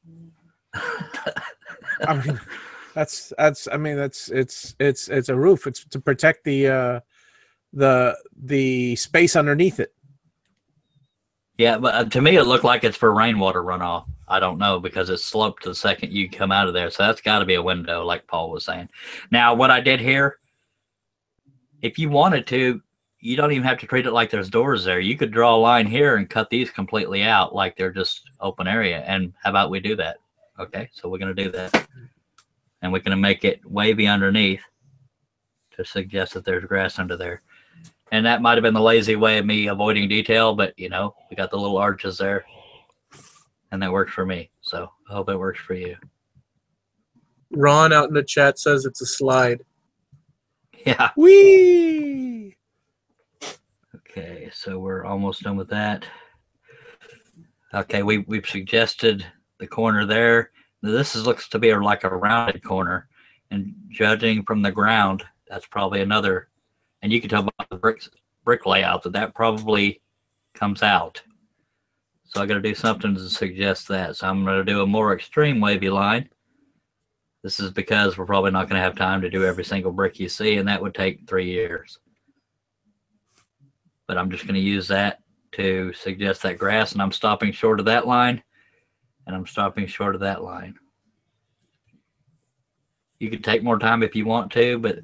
Speaker 4: I mean, it's a roof. It's to protect the space underneath it.
Speaker 1: Yeah, but to me it looked like it's for rainwater runoff. I don't know because it's sloped to the second you come out of there. So that's got to be a window, like Paul was saying. Now, what I did here, if you wanted to, you don't even have to treat it like there's doors there. You could draw a line here and cut these completely out like they're just open area. And how about we do that? Okay, so we're going to do that. And we're going to make it wavy underneath to suggest that there's grass under there. And that might have been the lazy way of me avoiding detail, but, you know, we got the little arches there. And that works for me. So I hope it works for you.
Speaker 3: Ron out in the chat says it's a slide.
Speaker 1: Yeah.
Speaker 4: Whee!
Speaker 1: Okay, so we're almost done with that. Okay, we've suggested the corner there. Now this looks to be like a rounded corner. And judging from the ground, that's probably another. And you can tell by the brick layout that probably comes out. So I got to do something to suggest that. So I'm going to do a more extreme wavy line. This is because we're probably not going to have time to do every single brick you see, and that would take 3 years. But I'm just going to use that to suggest that grass, and I'm stopping short of that line, and I'm stopping short of that line. You could take more time if you want to, but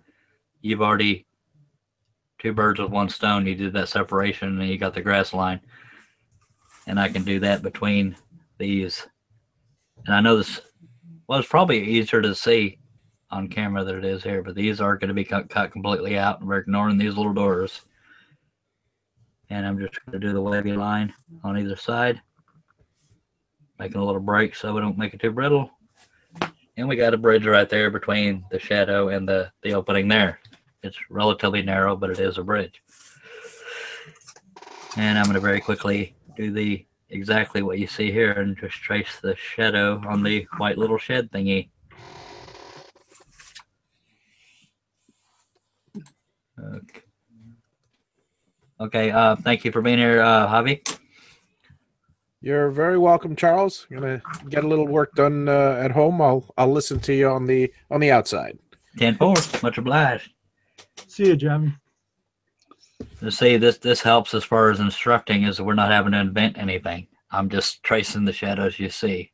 Speaker 1: you've already two birds with one stone. You did that separation, and you got the grass line. And I can do that between these. And I know this, well, it's probably easier to see on camera than it is here, but these are going to be cut completely out, and we're ignoring these little doors. And I'm just going to do the wavy line on either side, making a little break so we don't make it too brittle. And we got a bridge right there between the shadow and the opening there. It's relatively narrow, but it is a bridge. And I'm going to very quickly do exactly what you see here and just trace the shadow on the white little shed thingy. Okay. Thank you for being here, Javi.
Speaker 4: You're very welcome, Charles. I'm gonna get a little work done at home. I'll listen to you on the outside.
Speaker 1: 10-4. Much obliged.
Speaker 2: See you, Jim.
Speaker 1: To see this helps as far as instructing is we're not having to invent anything. I'm just tracing the shadows you see.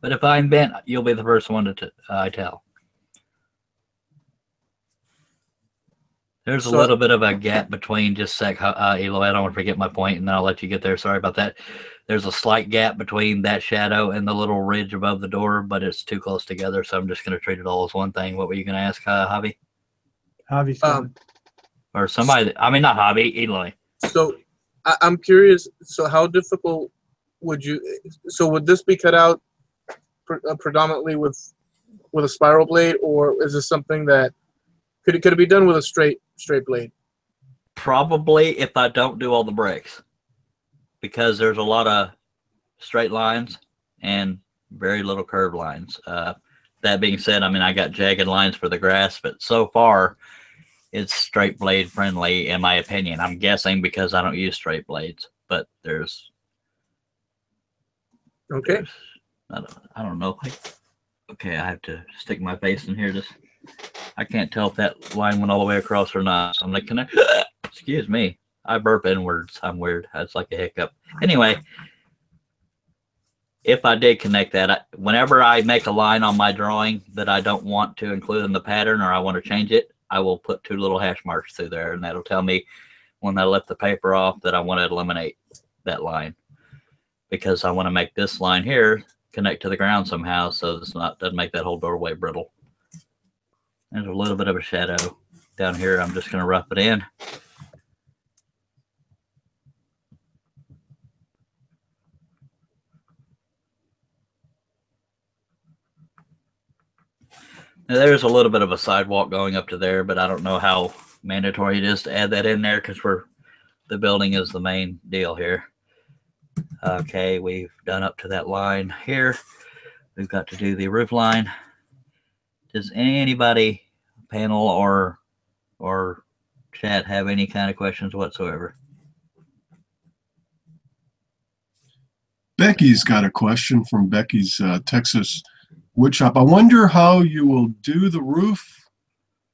Speaker 1: But if I invent, you'll be the first one to tell. There's a little bit of a gap between, just a sec, Eloy, I don't want to forget my point, and then I'll let you get there. Sorry about that. There's a slight gap between that shadow and the little ridge above the door, but it's too close together, so I'm just going to treat it all as one thing. What were you going to ask, Javi?
Speaker 2: Javi's coming.
Speaker 1: Or somebody, I mean, not Javi, Eloy.
Speaker 3: So I'm curious, so how difficult would you? So would this be cut out predominantly with a spiral blade, or is this something that could it be done with a straight blade?
Speaker 1: Probably if I don't do all the bricks, because there's a lot of straight lines and very little curved lines. That being said, I mean, I got jagged lines for the grass, but so far it's straight blade friendly in my opinion. I'm guessing because I don't use straight blades, but there's
Speaker 3: Okay.
Speaker 1: I don't know. Okay, I have to stick my face in here. I can't tell if that line went all the way across or not. So I'm gonna connect. Excuse me. I burp inwards. I'm weird. That's like a hiccup. Anyway, if I did connect that, whenever I make a line on my drawing that I don't want to include in the pattern or I want to change it, I will put 2 little hash marks through there, and that'll tell me when I lift the paper off that I want to eliminate that line, because I want to make this line here connect to the ground somehow, so it's not doesn't make that whole doorway brittle. There's a little bit of a shadow down here. I'm just going to rough it in. Now, there's a little bit of a sidewalk going up to there, but I don't know how mandatory it is to add that in there because the building is the main deal here. Okay, we've done up to that line here. We've got to do the roof line. Does anybody, panel or chat, have any kind of questions whatsoever?
Speaker 5: Becky's got a question from Becky's Texas woodshop. I wonder how you will do the roof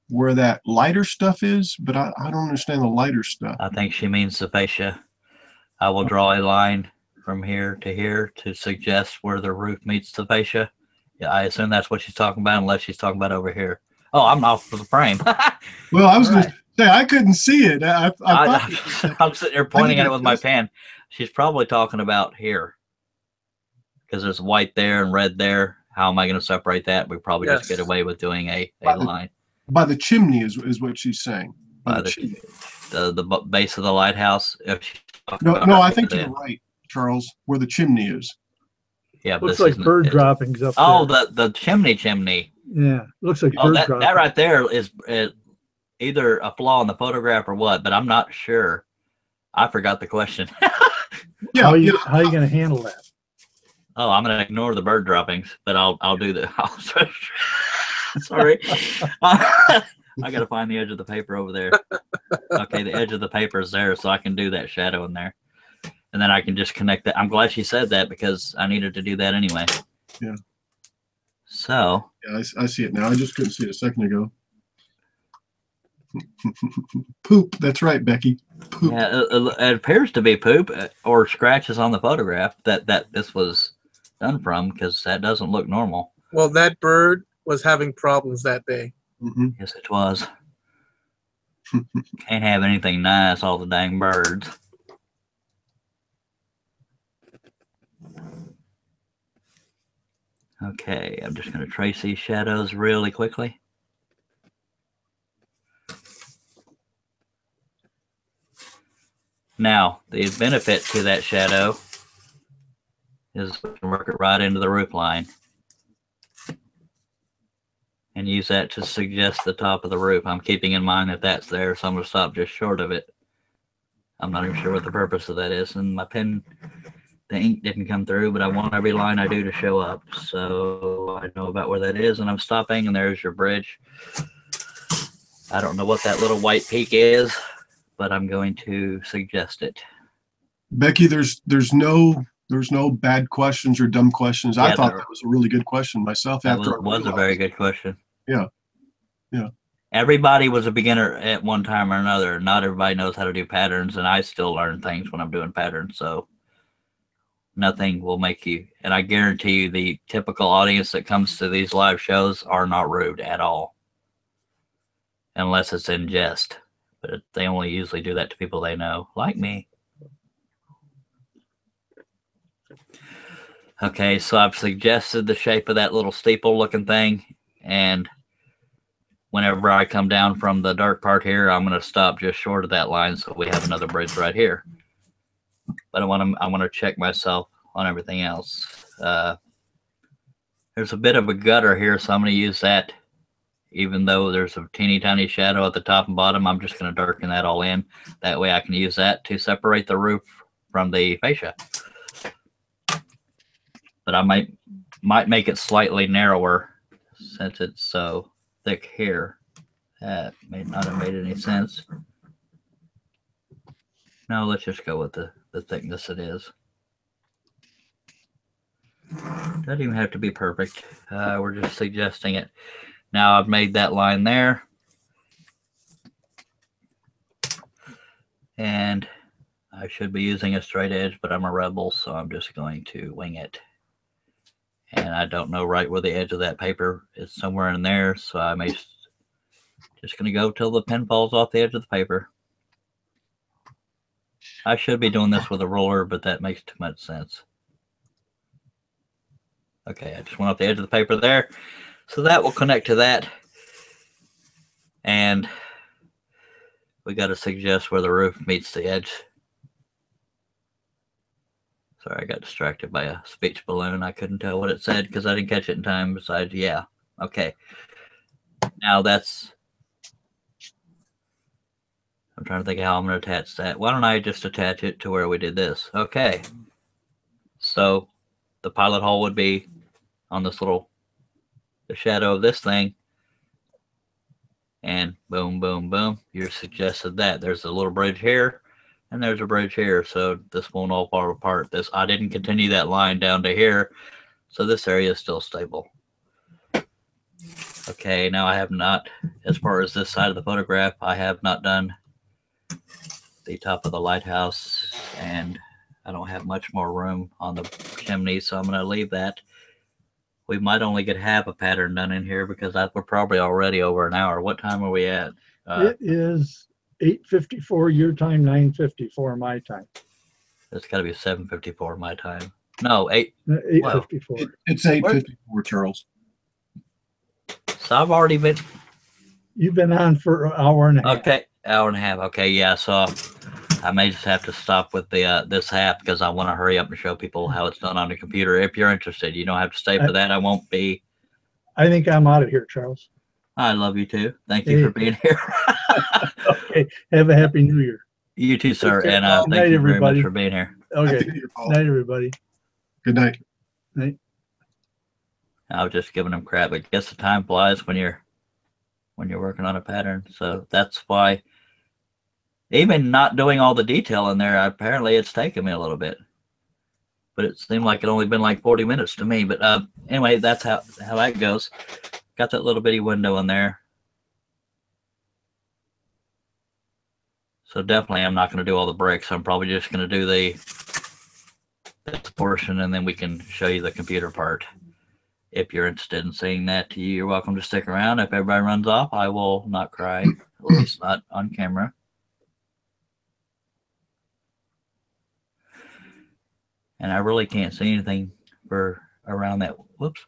Speaker 5: where that lighter stuff is, but I don't understand the lighter stuff.
Speaker 1: I think she means the fascia. I will draw a line from here to suggest where the roof meets the fascia. Yeah, I assume that's what she's talking about, unless she's talking about over here. Oh, I'm off for the frame.
Speaker 5: Well, I was going to say, I couldn't see it.
Speaker 1: I'm sitting here pointing at it with my pen. She's probably talking about here, because there's white there and red there. How am I going to separate that? We probably just get away with doing a line.
Speaker 5: By the chimney is what she's saying.
Speaker 1: By the base of the lighthouse.
Speaker 5: No, I think to the right, Charles, where the chimney is.
Speaker 2: Yeah, looks like bird droppings up there.
Speaker 1: Oh, the chimney.
Speaker 2: Yeah, looks like bird droppings.
Speaker 1: That right there is either a flaw in the photograph or what, but I'm not sure. I forgot the question.
Speaker 2: Yeah, how are you going to handle that?
Speaker 1: Oh, I'm going to ignore the bird droppings, but I'll do the. Sorry, I got to find the edge of the paper over there. Okay, the edge of the paper is there, so I can do that shadow in there, and then I can just connect that. I'm glad she said that because I needed to do that anyway.
Speaker 5: Yeah.
Speaker 1: So.
Speaker 5: Yeah, I see it now. I just couldn't see it a second ago. Poop. That's right, Becky. Poop.
Speaker 1: Yeah, it appears to be poop or scratches on the photograph that this was done from, because that doesn't look normal.
Speaker 3: Well, that bird was having problems that day.
Speaker 5: Mm-hmm.
Speaker 1: Yes, it was. Can't have anything nice, all the dang birds. Okay, I'm just going to trace these shadows really quickly. Now, the benefit to that shadow is we can work it right into the roof line and use that to suggest the top of the roof. I'm keeping in mind that that's there, so I'm going to stop just short of it. I'm not even sure what the purpose of that is, and my pen, the ink didn't come through, but I want every line I do to show up, so I know about where that is, and I'm stopping, and there's your bridge. I don't know what that little white peak is, but I'm going to suggest it.
Speaker 5: Becky, there's no bad questions or dumb questions. Yeah, I thought that was a really good question myself.
Speaker 1: That was a very good question.
Speaker 5: Yeah.
Speaker 1: Everybody was a beginner at one time or another. Not everybody knows how to do patterns, and I still learn things when I'm doing patterns. So nothing will make you, and I guarantee you the typical audience that comes to these live shows are not rude at all, unless it's in jest. But they only usually do that to people they know, like me. Okay, so I've suggested the shape of that little steeple looking thing, and whenever I come down from the dark part here, I'm going to stop just short of that line so we have another bridge right here. But I want to check myself on everything else. There's a bit of a gutter here, so I'm going to use that. Even though there's a teeny tiny shadow at the top and bottom, I'm just going to darken that all in. That way I can use that to separate the roof from the fascia. But I might make it slightly narrower since it's so thick here. That may not have made any sense. No, let's just go with the thickness it is. Doesn't even have to be perfect. We're just suggesting it. Now I've made that line there. And I should be using a straight edge, but I'm a rebel, so I'm just going to wing it. And I don't know right where the edge of that paper is, somewhere in there, so I may just going to go till the pen falls off the edge of the paper. I should be doing this with a ruler, but that makes too much sense. Okay, I just went off the edge of the paper there. So that will connect to that. And we got to suggest where the roof meets the edge. Sorry, I got distracted by a speech balloon. I couldn't tell what it said because I didn't catch it in time. Besides, yeah. Okay. Now that's... I'm trying to think how I'm going to attach that. Why don't I just attach it to where we did this? Okay. So the pilot hole would be on this little... the shadow of this thing, and boom, boom, boom. You suggested that there's a little bridge here, and there's a bridge here, so this won't all fall apart. This, I didn't continue that line down to here, so this area is still stable. Okay, now I have not, as far as this side of the photograph, I have not done the top of the lighthouse, and I don't have much more room on the chimney, so I'm going to leave that. We might only get half a pattern done in here because we're probably already over an hour. What time are we at?
Speaker 2: It is 8:54 your time, 9:54 my time.
Speaker 1: It's got to be 7:54 my time. No,
Speaker 2: 8:54.
Speaker 5: It's 8:54, Charles.
Speaker 1: So I've already been...
Speaker 2: You've been on for an hour and a half.
Speaker 1: Okay, hour and a half. Okay, yeah, so I may just have to stop with the this app because I want to hurry up and show people how it's done on the computer. If you're interested, you don't have to stay for that. I won't be.
Speaker 2: I think I'm out of here, Charles.
Speaker 1: I love you too. Thank you for being here.
Speaker 2: Okay. Have a happy New Year.
Speaker 1: You too, sir. And
Speaker 2: night,
Speaker 1: thank you very
Speaker 2: everybody.
Speaker 1: much for being here.
Speaker 2: Okay. Night, everybody.
Speaker 5: Good night.
Speaker 2: Night.
Speaker 1: I was just giving them crap. I guess the time flies when you're working on a pattern. So that's why. Even not doing all the detail in there, apparently it's taken me a little bit. But it seemed like it only been like 40 minutes to me. But anyway, that's how that goes. Got that little bitty window in there. So definitely I'm not going to do all the bricks. I'm probably just going to do this portion, and then we can show you the computer part. If you're interested in seeing that, you're welcome to stick around. If everybody runs off, I will not cry, at least not on camera. And I really can't see anything for around that. Whoops.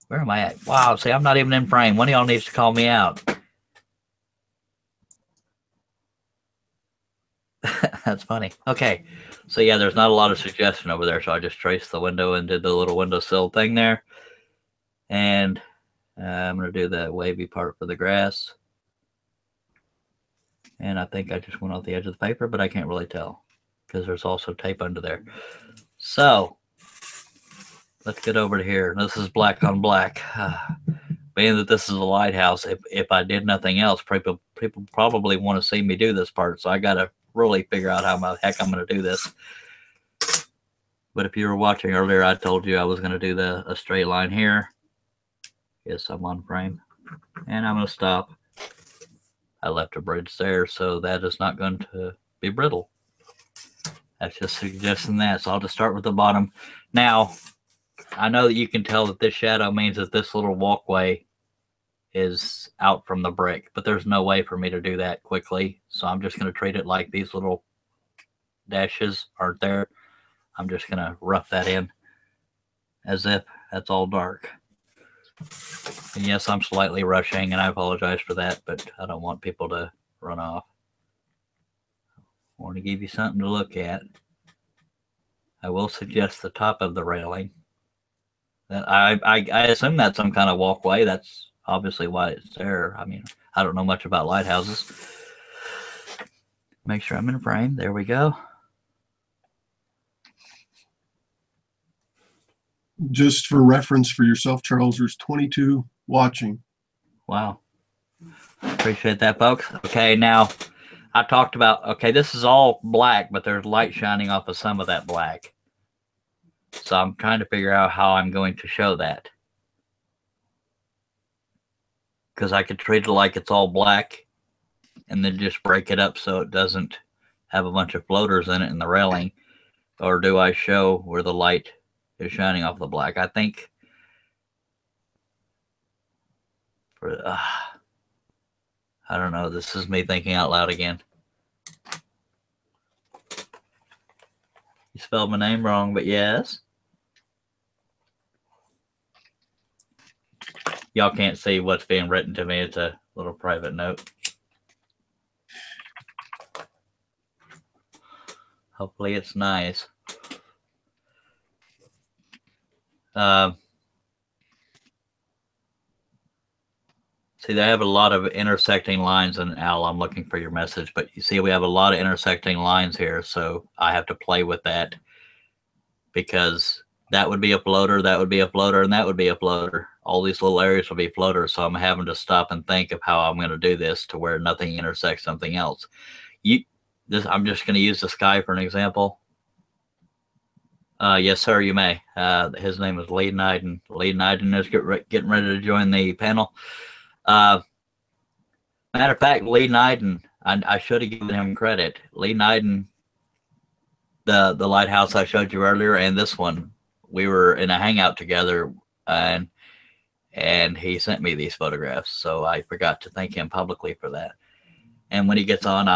Speaker 1: Where am I at? Wow, see, I'm not even in frame. One of y'all needs to call me out. That's funny. Okay. So yeah, there's not a lot of suggestion over there. So I just traced the window and did the little windowsill thing there. And I'm going to do the wavy part for the grass. And I think I just went off the edge of the paper, but I can't really tell because there's also tape under there. So let's get over to here. This is black on black. Being that this is a lighthouse, if I did nothing else, people probably want to see me do this part. So I got to really figure out how the heck I'm going to do this. But if you were watching earlier, I told you I was going to do a straight line here. Yes, I'm on frame. And I'm going to stop. I left a bridge there, so that is not going to be brittle. That's just suggesting that. So I'll just start with the bottom. Now, I know that you can tell that this shadow means that this little walkway is out from the brick, but there's no way for me to do that quickly. So I'm just going to treat it like these little dashes aren't there. I'm just going to rough that in as if that's all dark. And yes, I'm slightly rushing, and I apologize for that, but I don't want people to run off. I want to give you something to look at. I will suggest the top of the railing. I assume that's some kind of walkway. That's obviously why it's there. I mean, I don't know much about lighthouses. Make sure I'm in frame. There we go.
Speaker 5: Just for reference for yourself, Charles, there's 22 watching.
Speaker 1: Wow. Appreciate that, folks. Okay, now I talked about, okay, this is all black, but there's light shining off of some of that black. So I'm trying to figure out how I'm going to show that. Because I could treat it like it's all black and then just break it up so it doesn't have a bunch of floaters in it in the railing. Or do I show where the light is shining off the black? I think for I don't know. This is me thinking out loud again. You spelled my name wrong, but yes. Y'all can't see what's being written to me. It's a little private note. Hopefully it's nice. See, they have a lot of intersecting lines, and Al, I'm looking for your message, but you see we have a lot of intersecting lines here, so I have to play with that because that would be a floater, that would be a floater, and that would be a floater. All these little areas will be floaters, so I'm having to stop and think of how I'm going to do this to where nothing intersects something else. I'm just going to use the sky for an example. Yes, sir, you may. His name is Lee Nyden. Lee Nyden is getting ready to join the panel. Matter of fact, Lee Nyden, I should have given him credit. Lee Nyden, the lighthouse I showed you earlier, and this one, we were in a hangout together, and he sent me these photographs. So I forgot to thank him publicly for that. And when he gets on,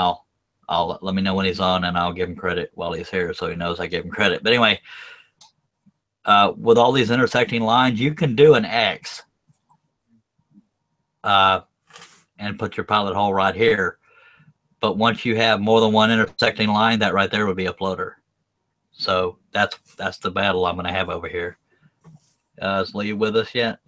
Speaker 1: I'll let me know when he's on, and I'll give him credit while he's here, so he knows I give him credit. But anyway, with all these intersecting lines, you can do an X. And put your pilot hole right here. But once you have more than one intersecting line, that right there would be a floater. So that's the battle I'm going to have over here. Is Lee with us yet?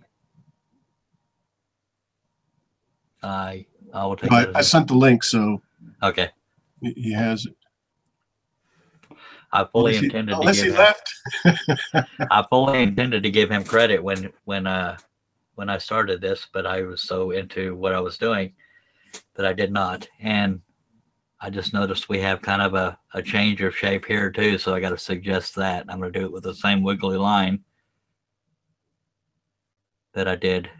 Speaker 1: I will take it.
Speaker 5: I sent the link, so
Speaker 1: okay.
Speaker 5: He has it.
Speaker 1: I fully intended to give him, I fully intended to give him credit when I started this, but I was so into what I was doing that I did not. And I just noticed we have kind of a change of shape here too, so I got to suggest that. I'm going to do it with the same wiggly line that I did.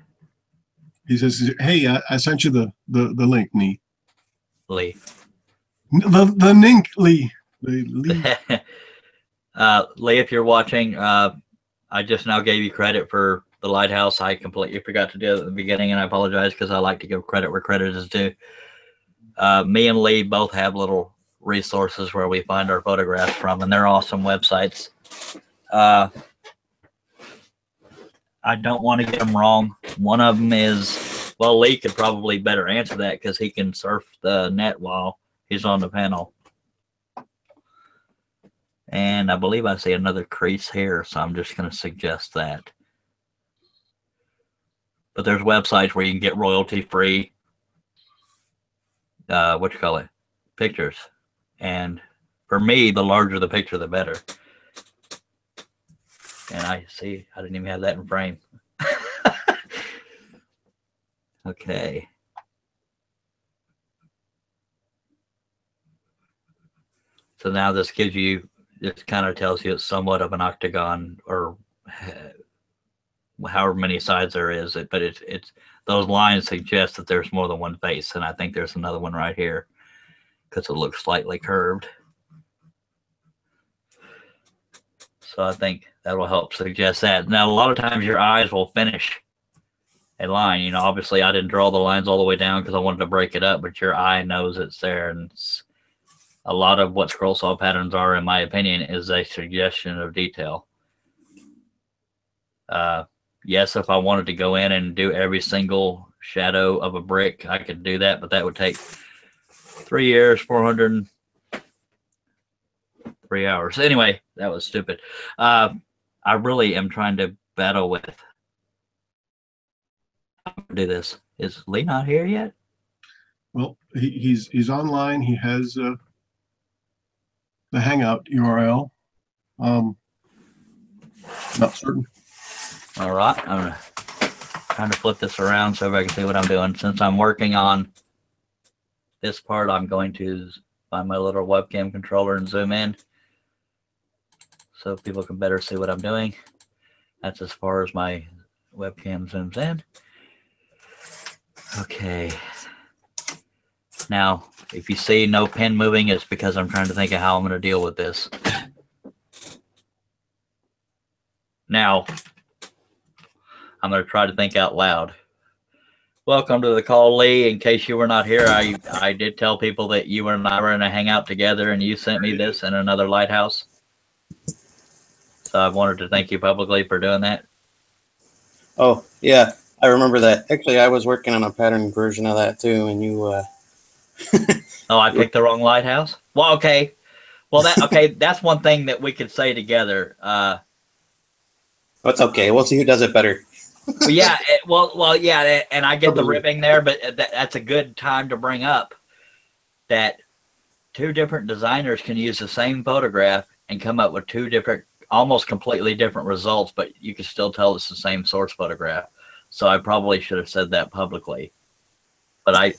Speaker 5: He says, "Hey, I sent you the link, Lee.
Speaker 1: Lee.
Speaker 5: The link, Lee.
Speaker 1: Lee, if you're watching, I just now gave you credit for the lighthouse. I completely forgot to do it at the beginning, and I apologize because I like to give credit where credit is due. Me and Lee both have little resources where we find our photographs from, and they're awesome websites. I don't want to get them wrong. One of them is, well, Lee could probably better answer that because he can surf the net while he's on the panel. And I believe I see another crease here, so I'm just going to suggest that. But there's websites where you can get royalty-free, pictures. And for me, the larger the picture, the better. And I didn't even have that in frame. Okay. So now this kind of tells you it's somewhat of an octagon, or however many sides there is. But it's those lines suggest that there's more than one face, and I think there's another one right here because it looks slightly curved. So I think that will help suggest that. Now, a lot of times your eyes will finish a line. You know, obviously I didn't draw the lines all the way down because I wanted to break it up, but your eye knows it's there. And a lot of what scroll saw patterns are, in my opinion, is a suggestion of detail. Yes, if I wanted to go in and do every single shadow of a brick, I could do that, but that would take 3 years, 3 hours. Anyway, that was stupid. I really am trying to battle with. Do this. Is Lee not here yet?
Speaker 5: Well, he's online. He has the Hangout URL. Not certain.
Speaker 1: All right. I'm trying to flip this around so everybody can see what I'm doing. Since I'm working on this part, I'm going to find my little webcam controller and zoom in so people can better see what I'm doing. That's as far as my webcam zooms in. Okay. Now, if you see no pen moving, it's because I'm trying to think of how I'm going to deal with this. Now, I'm going to try to think out loud. Welcome to the call, Lee. In case you were not here, I did tell people that you and I were going to hang out together, and you sent me this and another lighthouse. So I wanted to thank you publicly for doing that.
Speaker 6: Oh, yeah. I remember that. Actually, I was working on a pattern version of that too, and you
Speaker 1: Oh, I picked the wrong lighthouse? Well, okay. Well, that's one thing that we could say together.
Speaker 6: That's okay. We'll see who does it better.
Speaker 1: Well, yeah, yeah, and I get the ribbing there, but that's a good time to bring up that two different designers can use the same photograph and come up with two different, almost completely different results, but you can still tell it's the same source photograph. So I probably should have said that publicly, but I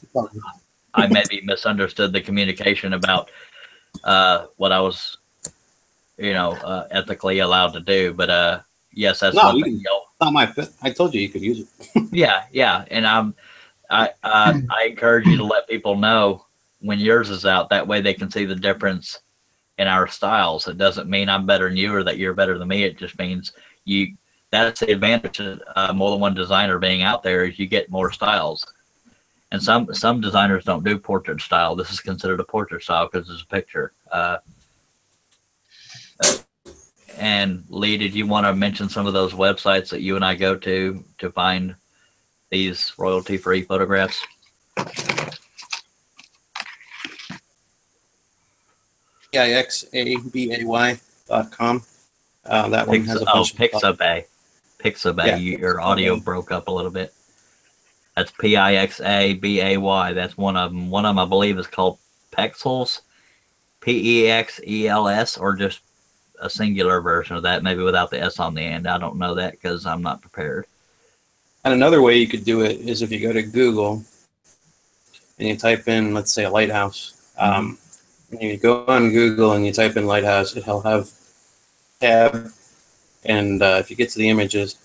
Speaker 1: maybe misunderstood the communication about what I was, ethically allowed to do. But yes, that's
Speaker 6: no,
Speaker 1: one thing.
Speaker 6: Not my fit. I told you could use it.
Speaker 1: Yeah, and I encourage you to let people know when yours is out. That way they can see the difference in our styles. It doesn't mean I'm better than you or that you're better than me. It just means you. That's the advantage of more than one designer being out there, is you get more styles. And some designers don't do portrait style. This is considered a portrait style because it's a picture. And Lee, did you want to mention some of those websites that you and I go to find these royalty-free photographs?
Speaker 6: pixabay.com. That one has a bunch of
Speaker 1: Pixabay. Pixabay.
Speaker 6: Yeah,
Speaker 1: Your audio broke up a little bit. That's Pixabay. That's one of them. One of them, I believe, is called Pexels, Pexels, or just a singular version of that, maybe without the S on the end. I don't know that because I'm not prepared.
Speaker 6: And another way you could do it is if you go to Google and you type in, let's say, a lighthouse. And you go on Google and you type in lighthouse, it'll have tab, and if you get to the images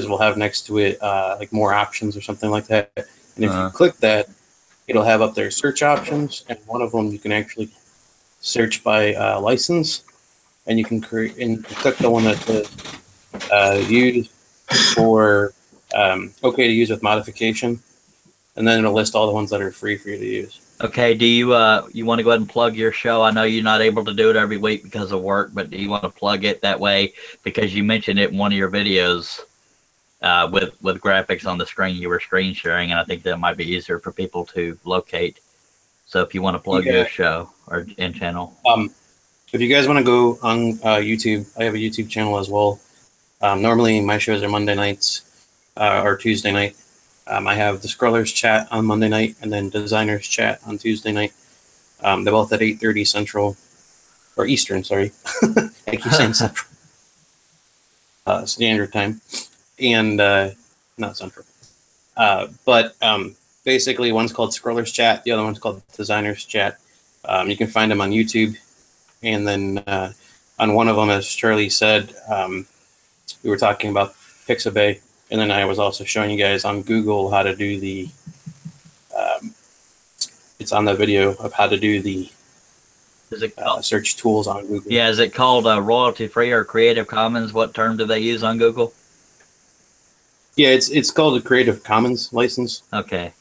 Speaker 6: will have next to it like more options or something like that. And if you click that, it'll have up there search options, and one of them you can actually search by license, and you can create and click the one that says use for okay to use with modification, and then it'll list all the ones that are free for you to use.
Speaker 1: Okay, do you you want to go ahead and plug your show? I know you're not able to do it every week because of work, but do you want to plug it that way? Because you mentioned it in one of your videos with graphics on the screen. You were screen sharing, and I think that might be easier for people to locate. So if you want to plug your show or in channel.
Speaker 6: If you guys want to go on YouTube, I have a YouTube channel as well. Normally my shows are Monday nights or Tuesday night. I have the Scrollers Chat on Monday night and then Designers Chat on Tuesday night. They're both at 8:30 Central or Eastern, sorry. I keep saying Central. Standard time, and not Central. But basically, one's called Scrollers Chat, the other one's called Designers Chat. You can find them on YouTube, and then on one of them, as Charlie said, we were talking about Pixabay. And then I was also showing you guys on Google how to do the, it's on the video of how to do the search tools on Google.
Speaker 1: Yeah, is it called royalty free or Creative Commons? What term do they use on Google?
Speaker 6: Yeah, it's called a Creative Commons license.
Speaker 1: Okay.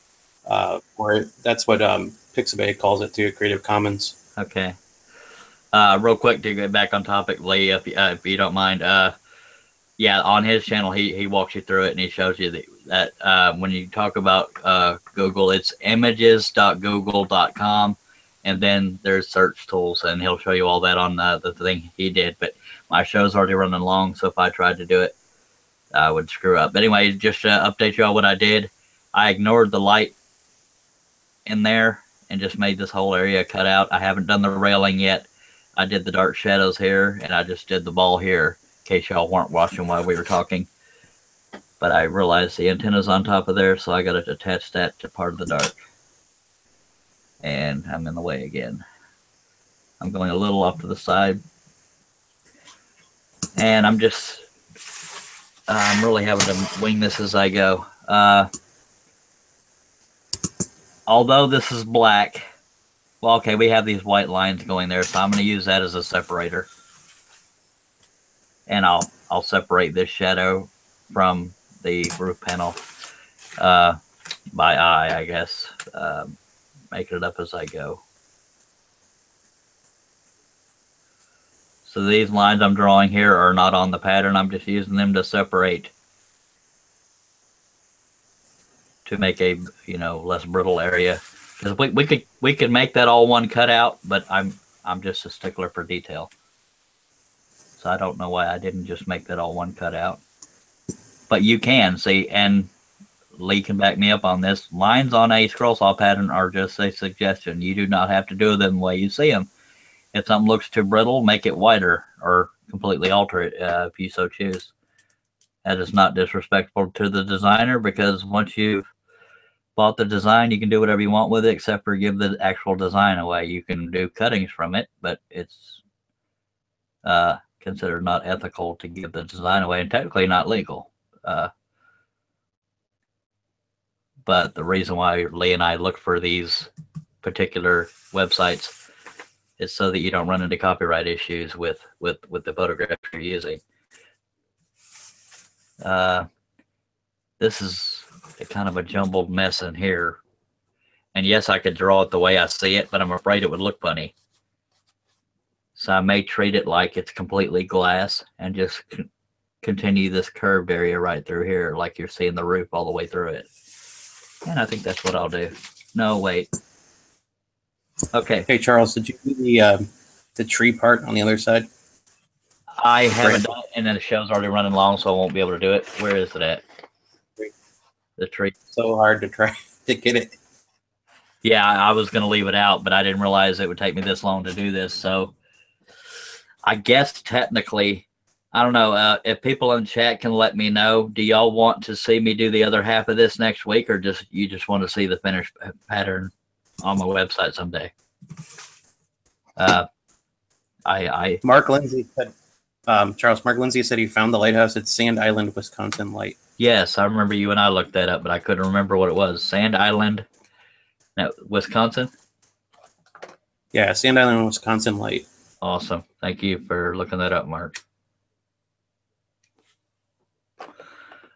Speaker 6: Or that's what Pixabay calls it too, Creative Commons.
Speaker 1: Okay. Real quick to get back on topic, Lee, if you don't mind. Yeah, on his channel, he walks you through it and he shows you that when you talk about Google, it's images.google.com, and then there's search tools, and he'll show you all that on the thing he did. But my show's already running long, so if I tried to do it, I would screw up. But anyway, just to update you all what I did, I ignored the light in there and just made this whole area cut out. I haven't done the railing yet. I did the dark shadows here, and I just did the ball here, in case y'all weren't watching while we were talking. But I realized the antenna's on top of there, so I got to attach that to part of the dark. And I'm in the way again. I'm going a little off to the side. And I'm really having to wing this as I go. Although this is black, well, okay, we have these white lines going there, so I'm going to use that as a separator. And I'll separate this shadow from the roof panel by eye, I guess, making it up as I go. So these lines I'm drawing here are not on the pattern. I'm just using them to separate to make a less brittle area. Because we could make that all one cutout, but I'm just a stickler for detail. So I don't know why I didn't just make that all one cutout. But you can see, and Lee can back me up on this. Lines on a scroll saw pattern are just a suggestion. You do not have to do them the way you see them. If something looks too brittle, make it wider or completely alter it if you so choose. That is not disrespectful to the designer, because once you've bought the design, you can do whatever you want with it except for give the actual design away. You can do cuttings from it, but it's considered not ethical to give the design away and technically not legal. But the reason why Lee and I look for these particular websites is so that you don't run into copyright issues with the photographs you're using. This is kind of a jumbled mess in here. And yes, I could draw it the way I see it, but I'm afraid it would look funny. So I may treat it like it's completely glass and just continue this curved area right through here, like you're seeing the roof all the way through it. And I think that's what I'll do. No, wait. Okay.
Speaker 6: Hey, Charles, did you do the tree part on the other side?
Speaker 1: I haven't done it, and then the show's already running long, so I won't be able to do it. Where is it at? The tree.
Speaker 6: So hard to try to get it.
Speaker 1: Yeah, I was going to leave it out, but I didn't realize it would take me this long to do this. So I guess technically, I don't know, if people in chat can let me know, do y'all want to see me do the other half of this next week, or you just want to see the finished pattern on my website someday?
Speaker 6: Mark Lindsay said, Charles, Mark Lindsay said he found the lighthouse at Sand Island, Wisconsin Light.
Speaker 1: Yes, I remember you and I looked that up, but I couldn't remember what it was. Sand Island, no, Wisconsin?
Speaker 6: Yeah, Sand Island, Wisconsin Light.
Speaker 1: Awesome. Thank you for looking that up, Mark.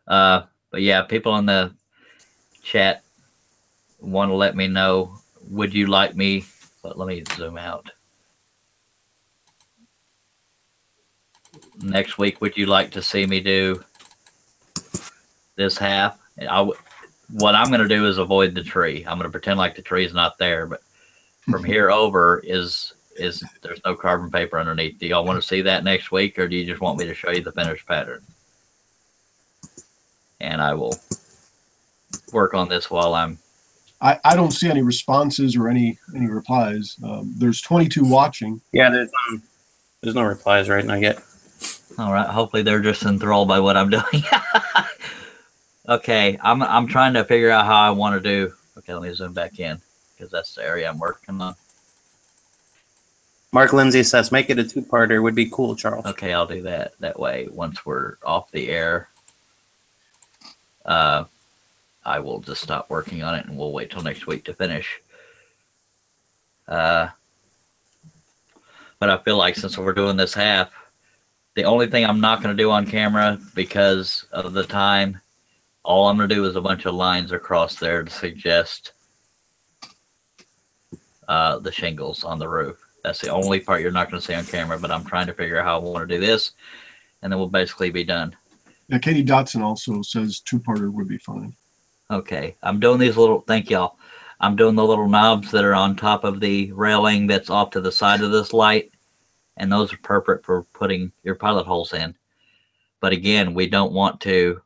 Speaker 1: But yeah, people in the chat want to let me know, would you like me, but let me zoom out. Next week, would you like to see me do this half? What I'm going to do is avoid the tree. I'm going to pretend like the tree is not there, but from here over is there's no carbon paper underneath. Do y'all want to see that next week, or do you just want me to show you the finished pattern? And I will work on this while
Speaker 5: I don't see any responses or any replies. There's 22 watching.
Speaker 6: Yeah, there's no replies right now yet.
Speaker 1: All right. Hopefully they're just enthralled by what I'm doing. Okay, I'm trying to figure out how I want to do. Okay, let me zoom back in because that's the area I'm working on.
Speaker 6: Mark Lindsay says, make it a two-parter would be cool, Charles.
Speaker 1: Okay, I'll do that. That way, once we're off the air, I will just stop working on it and we'll wait till next week to finish. But I feel like since we're doing this half, the only thing I'm not going to do on camera because of the time, all I'm going to do is a bunch of lines across there to suggest the shingles on the roof. That's the only part you're not going to see on camera, but I'm trying to figure out how I want to do this, and then we'll basically be done.
Speaker 5: Yeah, Katie Dotson also says two-parter would be fine.
Speaker 1: Okay, I'm doing these little, thank y'all. I'm doing the little knobs that are on top of the railing that's off to the side of this light, and those are perfect for putting your pilot holes in. But again, we don't want to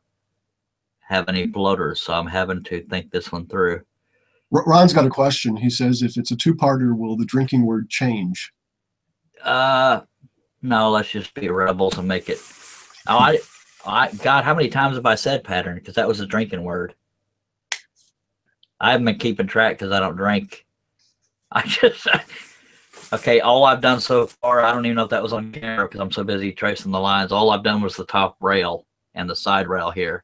Speaker 1: have any floaters, so I'm having to think this one through.
Speaker 5: Ron's got a question. He says, if it's a two-parter, will the drinking word change?
Speaker 1: No, let's just be rebels and make it. Oh, God, how many times have I said pattern? Because that was a drinking word. I haven't been keeping track because I don't drink. Okay, all I've done so far, I don't even know if that was on camera because I'm so busy tracing the lines. All I've done was the top rail and the side rail here.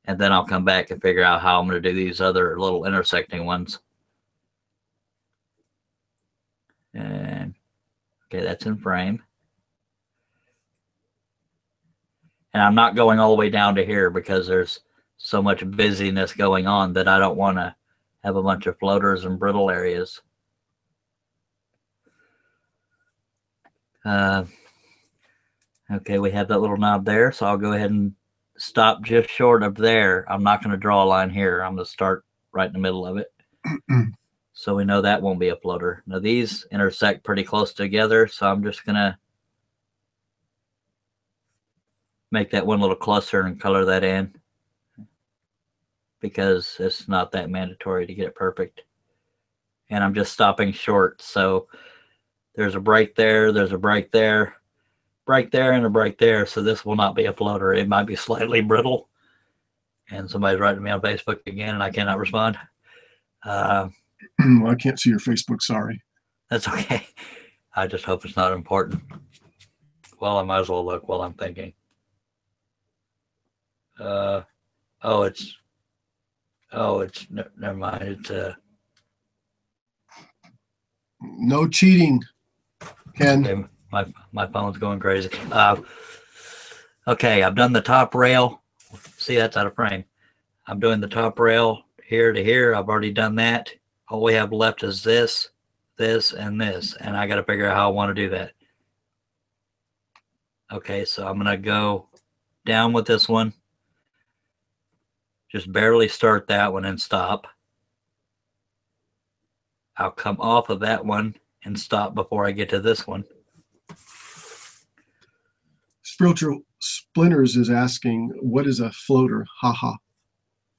Speaker 1: And then I'll come back and figure out how I'm going to do these other little intersecting ones. And okay, that's in frame. And I'm not going all the way down to here because there's so much busyness going on that I don't want to have a bunch of floaters and brittle areas. Okay, we have that little knob there, so I'll go ahead and stop just short of there. I'm not going to draw a line here. I'm going to start right in the middle of it. So we know that won't be a floater. Now these intersect pretty close together, so I'm just going to make that one little cluster and color that in because it's not that mandatory to get it perfect. And I'm just stopping short. So there's a break there, there's a break there, break there, and a break there. So this will not be a floater. It might be slightly brittle. And somebody's writing me on Facebook again, and I cannot respond.
Speaker 5: I can't see your Facebook, sorry.
Speaker 1: That's okay. I just hope it's not important. Well, I might as well look while I'm thinking. Never mind. It's
Speaker 5: no cheating, Ken.
Speaker 1: okay, my phone's going crazy. Okay, I've done the top rail. See, that's out of frame. I'm doing the top rail here to here. I've already done that. All we have left is this, and this, and I got to figure out how I want to do that. Okay, so I'm gonna go down with this one. Just barely start that one and stop. I'll come off of that one and stop before I get to this one.
Speaker 5: Spiritual Splinters is asking, what is a floater? Haha.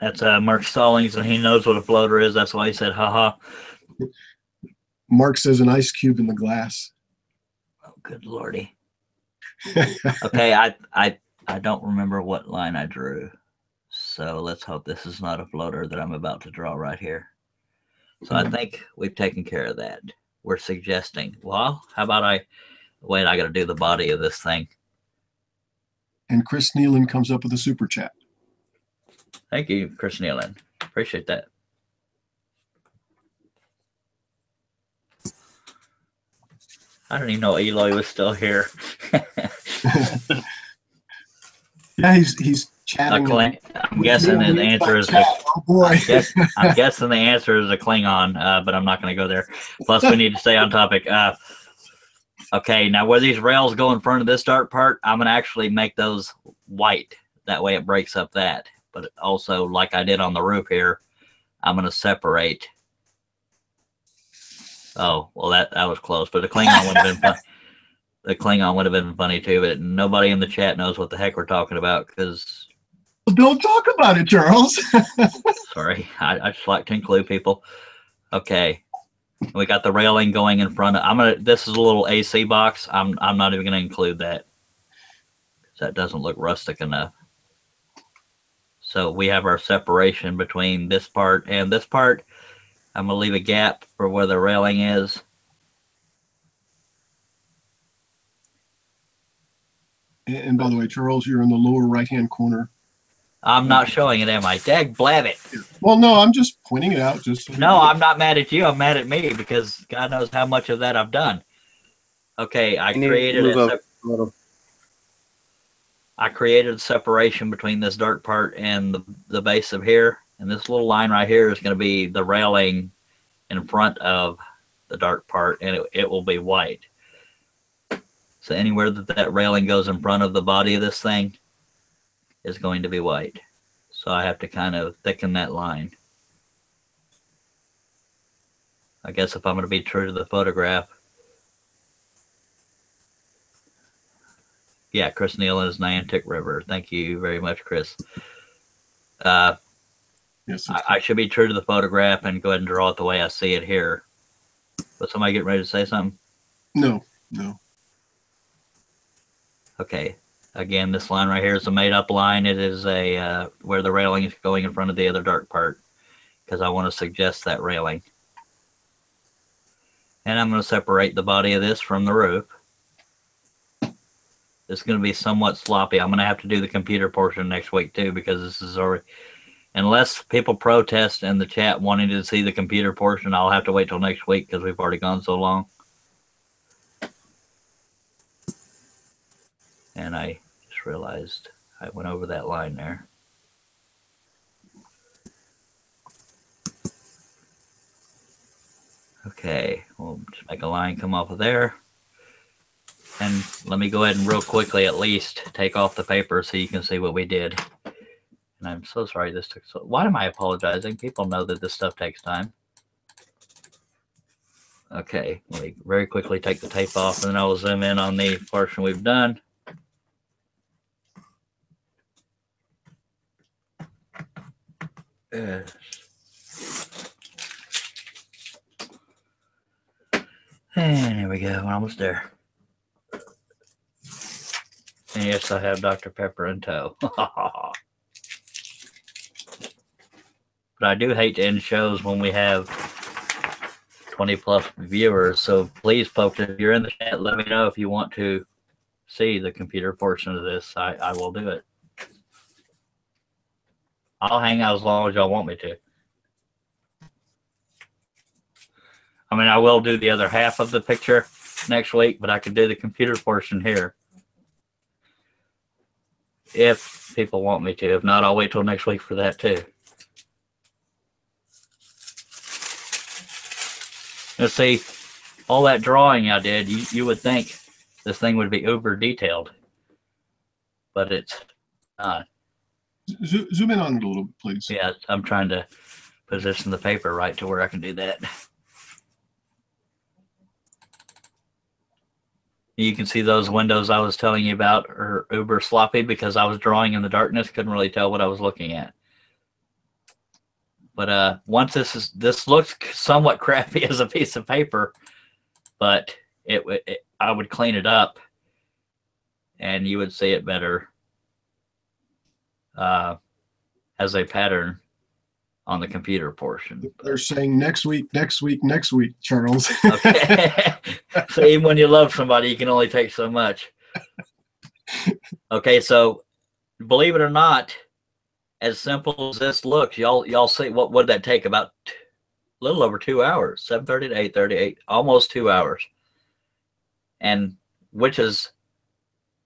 Speaker 1: That's Mark Stallings, and he knows what a floater is. That's why he said haha.
Speaker 5: Mark says an ice cube in the glass.
Speaker 1: Oh, good lordy. Okay, I don't remember what line I drew. So let's hope this is not a floater that I'm about to draw right here. So I think we've taken care of that. We're suggesting, well, how about I got to do the body of this thing.
Speaker 5: And Chris Nealon comes up with a super chat.
Speaker 1: Thank you, Chris Nealon. Appreciate that. I don't even know Eloy was still here.
Speaker 5: Yeah, he's chatting.
Speaker 1: I'm guessing the answer is
Speaker 5: oh boy.
Speaker 1: I'm guessing the answer is a Klingon, but I'm not going to go there. Plus, we need to stay on topic. Okay, now where these rails go in front of this dark part, I'm going to actually make those white. That way it breaks up that. But also, like I did on the roof here, I'm going to separate. Oh, well, that was close. But the Klingon would have been fun. The Klingon would have been funny too, but nobody in the chat knows what the heck we're talking about because.
Speaker 5: Well, don't talk about it, Charles.
Speaker 1: Sorry, I just like to include people. Okay, we got the railing going in front of. This is a little AC box. I'm not even going to include that. That doesn't look rustic enough. So we have our separation between this part and this part. I'm going to leave a gap for where the railing is.
Speaker 5: And by the way, Charles, you're in the lower right-hand corner.
Speaker 1: I'm not showing it, am I? Dag blabbit.
Speaker 5: Well, no, I'm just pointing it out.
Speaker 1: No, I'm not mad at you. I'm mad at me because God knows how much of that I've done. Okay, I created a separation between this dark part and the base of here. And this little line right here is going to be the railing in front of the dark part, and it will be white. So anywhere that railing goes in front of the body of this thing is going to be white. So I have to kind of thicken that line. I guess if I'm going to be true to the photograph. Yeah, Chris Neal is Niantic River. Thank you very much, Chris.
Speaker 5: Yes.
Speaker 1: I should be true to the photograph and go ahead and draw it the way I see it here. But somebody getting ready to say something?
Speaker 5: No.
Speaker 1: Okay. Again, this line right here is a made-up line. It is a where the railing is going in front of the other dark part, because I want to suggest that railing. And I'm going to separate the body of this from the roof. It's going to be somewhat sloppy. I'm going to have to do the computer portion next week too, because this is already, unless people protest in the chat wanting to see the computer portion, I'll have to wait till next week because we've already gone so long. And I just realized I went over that line there. Okay, we'll just make a line come off of there. And let me go ahead and real quickly at least take off the paper so you can see what we did. And I'm so sorry this took so. Why am I apologizing? People know that this stuff takes time. Okay, let me very quickly take the tape off, and then I will zoom in on the portion we've done. And here we go. We're almost there. And yes, I have Dr. Pepper in tow. But I do hate to end shows when we have 20+ viewers. So please, folks, if you're in the chat, let me know if you want to see the computer portion of this. I will do it. I'll hang out as long as y'all want me to. I mean, I will do the other half of the picture next week, but I could do the computer portion here if people want me to. If not, I'll wait till next week for that too. Let's see, all that drawing I did, you would think this thing would be uber detailed, but it's not.
Speaker 5: Zoom in on it a little bit, please.
Speaker 1: Yeah, I'm trying to position the paper right to where I can do that. You can see those windows I was telling you about are uber sloppy because I was drawing in the darkness, couldn't really tell what I was looking at. But once this looks somewhat crappy as a piece of paper, but I would clean it up and you would see it better as a pattern on the computer portion.
Speaker 5: They're saying next week, Charles.
Speaker 1: Okay. So even when you love somebody, you can only take so much. Okay, so believe it or not, as simple as this looks, y'all see what would that take? About a little over 2 hours, 7:30 to 8:38, almost 2 hours. And which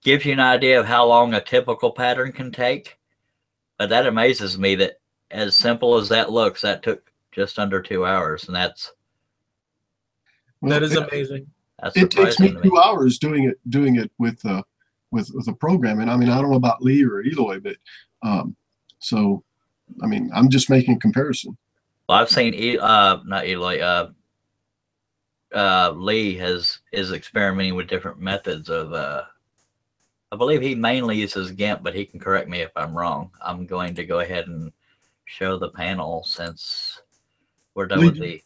Speaker 1: gives you an idea of how long a typical pattern can take. But that amazes me that as simple as that looks, that took just under 2 hours, and that
Speaker 3: is amazing.
Speaker 5: It takes me 2 hours doing it with a program, and I mean, I don't know about Lee or Eloy, but so I mean, I'm just making a comparison.
Speaker 1: Well, I've seen not Eloy, Lee is experimenting with different methods of I believe he mainly uses GIMP, but he can correct me if I'm wrong. I'm going to go ahead and show the panel since we're done with the.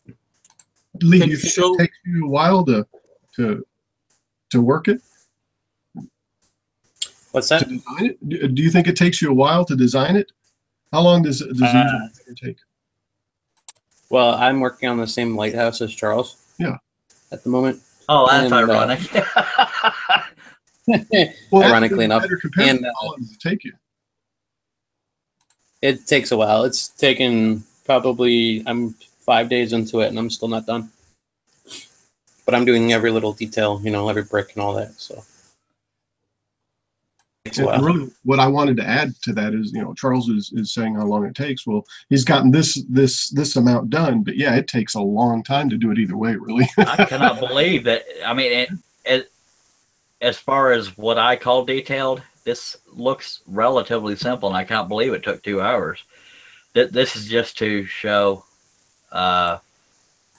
Speaker 5: Lee, do you think it takes you a while to work it?
Speaker 6: What's that?
Speaker 5: To design it? Do you think it takes you a while to design it? How long does it usually take?
Speaker 6: Well, I'm working on the same lighthouse as Charles.
Speaker 5: Yeah.
Speaker 6: At the moment.
Speaker 1: Oh, that's ironic.
Speaker 6: Well, ironically enough,
Speaker 5: and how long does it take you?
Speaker 6: It takes a while. It's taken probably, I'm 5 days into it and I'm still not done. But I'm doing every little detail, every brick and all that. So it takes a while.
Speaker 5: Really, what I wanted to add to that is, Charles is saying how long it takes. Well, he's gotten this amount done, but yeah, it takes a long time to do it either way, really.
Speaker 1: I cannot believe that. I mean, as far as what I call detailed, this looks relatively simple, and I can't believe it took 2 hours. This is just to show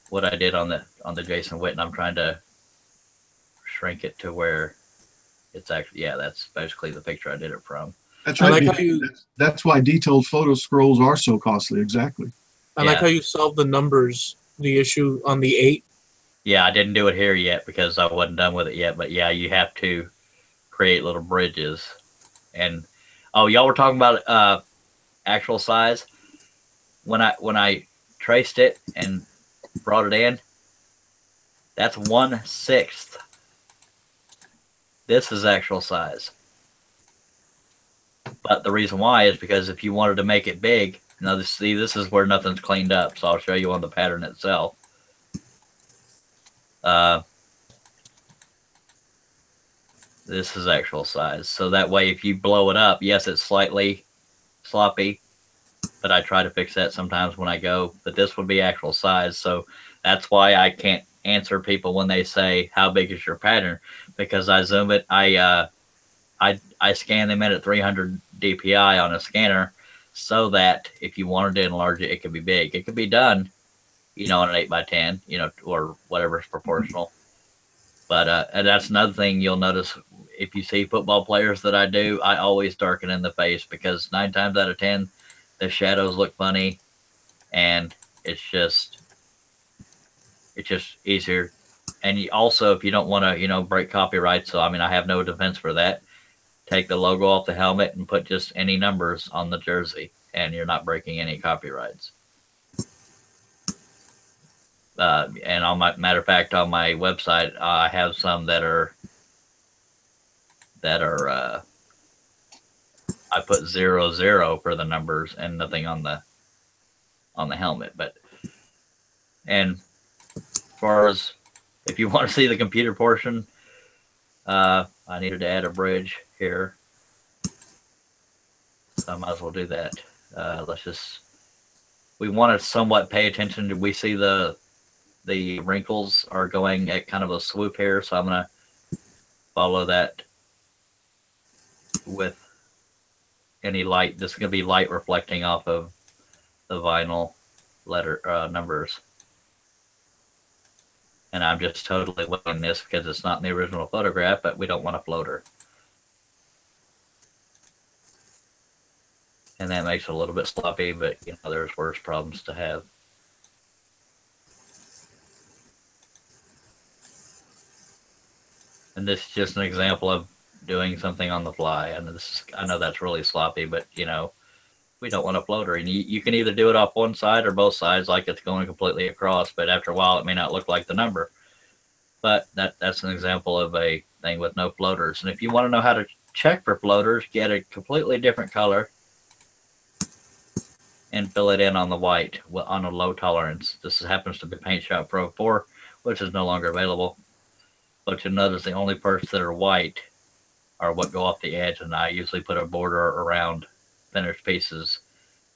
Speaker 1: what I did on the Jason Witten. I'm trying to shrink it to where it's actually, yeah, that's basically the picture I did it from.
Speaker 5: That's
Speaker 3: I
Speaker 5: right.
Speaker 3: like how you,
Speaker 5: That's why detailed photo scrolls are so costly. Exactly.
Speaker 3: I like
Speaker 1: Yeah.
Speaker 3: how you solved the numbers, the issue on the 8.
Speaker 1: Yeah, I didn't do it here yet because I wasn't done with it yet. But yeah, you have to create little bridges. And oh, y'all were talking about actual size. When I traced it and brought it in, that's 1/6. This is actual size. But the reason why is because if you wanted to make it big, now this is where nothing's cleaned up. So I'll show you on the pattern itself. This is actual size. So that way, if you blow it up, yes, it's slightly sloppy, but I try to fix that sometimes when I go. But this would be actual size. So that's why I can't answer people when they say, how big is your pattern? Because I zoom it. I scan them in at 300 DPI on a scanner so that if you wanted to enlarge it, it could be big. It could be done, on an 8x10, or whatever is proportional. But and that's another thing you'll notice if you see football players that I do, I always darken in the face because 9 times out of 10, the shadows look funny, and it's just easier. And you also, if you don't want to, break copyright, so I have no defense for that. Take the logo off the helmet and put just any numbers on the jersey, and you're not breaking any copyrights. And matter of fact, on my website, I have some that are I put 00 for the numbers and nothing on the helmet. But and as far as if you want to see the computer portion, I needed to add a bridge here, so I might as well do that. We want to somewhat pay attention to. We see the wrinkles are going at kind of a swoop here, so I'm gonna follow that with any light. This is gonna be light reflecting off of the vinyl letter numbers. And I'm just totally winging this because it's not in the original photograph, but we don't want a floater. And that makes it a little bit sloppy, but there's worse problems to have. And this is just an example of doing something on the fly. And I know that's really sloppy, but we don't want a floater. And you can either do it off one side or both sides, like it's going completely across. But after a while, it may not look like the number. But that's an example of a thing with no floaters. And if you want to know how to check for floaters, get a completely different color and fill it in on the white on a low tolerance. This happens to be Paint Shop Pro 4, which is no longer available. But you'll notice the only parts that are white are what go off the edge, and I usually put a border around finished pieces.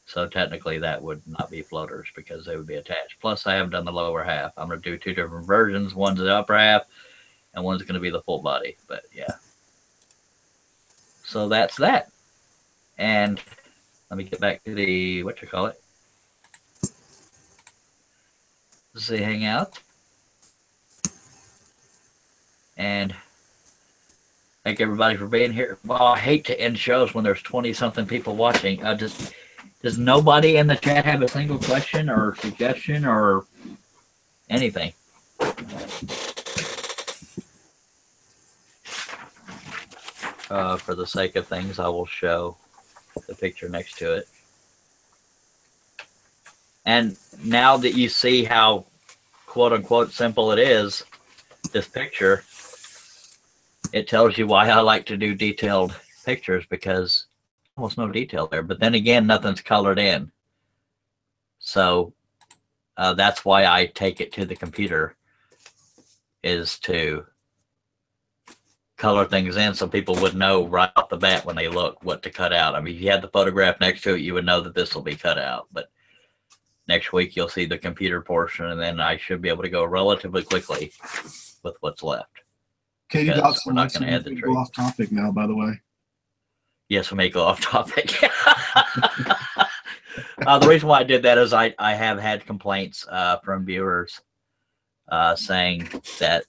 Speaker 1: So technically that would not be floaters because they would be attached. Plus I haven't done the lower half. I'm going to do 2 different versions. One's the upper half and one's going to be the full body. But yeah. So that's that. And let me get back to the, Z Hangout. And thank everybody for being here. Well, I hate to end shows when there's 20-something people watching. Does nobody in the chat have a single question or suggestion or anything? For the sake of things, I will show the picture next to it. And now that you see how quote-unquote simple it is, this picture, it tells you why I like to do detailed pictures, because almost no detail there. But then again, nothing's colored in. So that's why I take it to the computer, is to color things in so people would know right off the bat when they look what to cut out. If you had the photograph next to it, you would know that this will be cut out. But next week, you'll see the computer portion, and then I should be able to go relatively quickly with what's left.
Speaker 5: Katie
Speaker 1: Because
Speaker 5: Dotson
Speaker 1: we're not
Speaker 5: wants
Speaker 1: going to add the
Speaker 5: to
Speaker 1: tree.
Speaker 5: go off topic now, by the way.
Speaker 1: Yes, we may go off topic. The reason why I did that is I have had complaints from viewers saying that,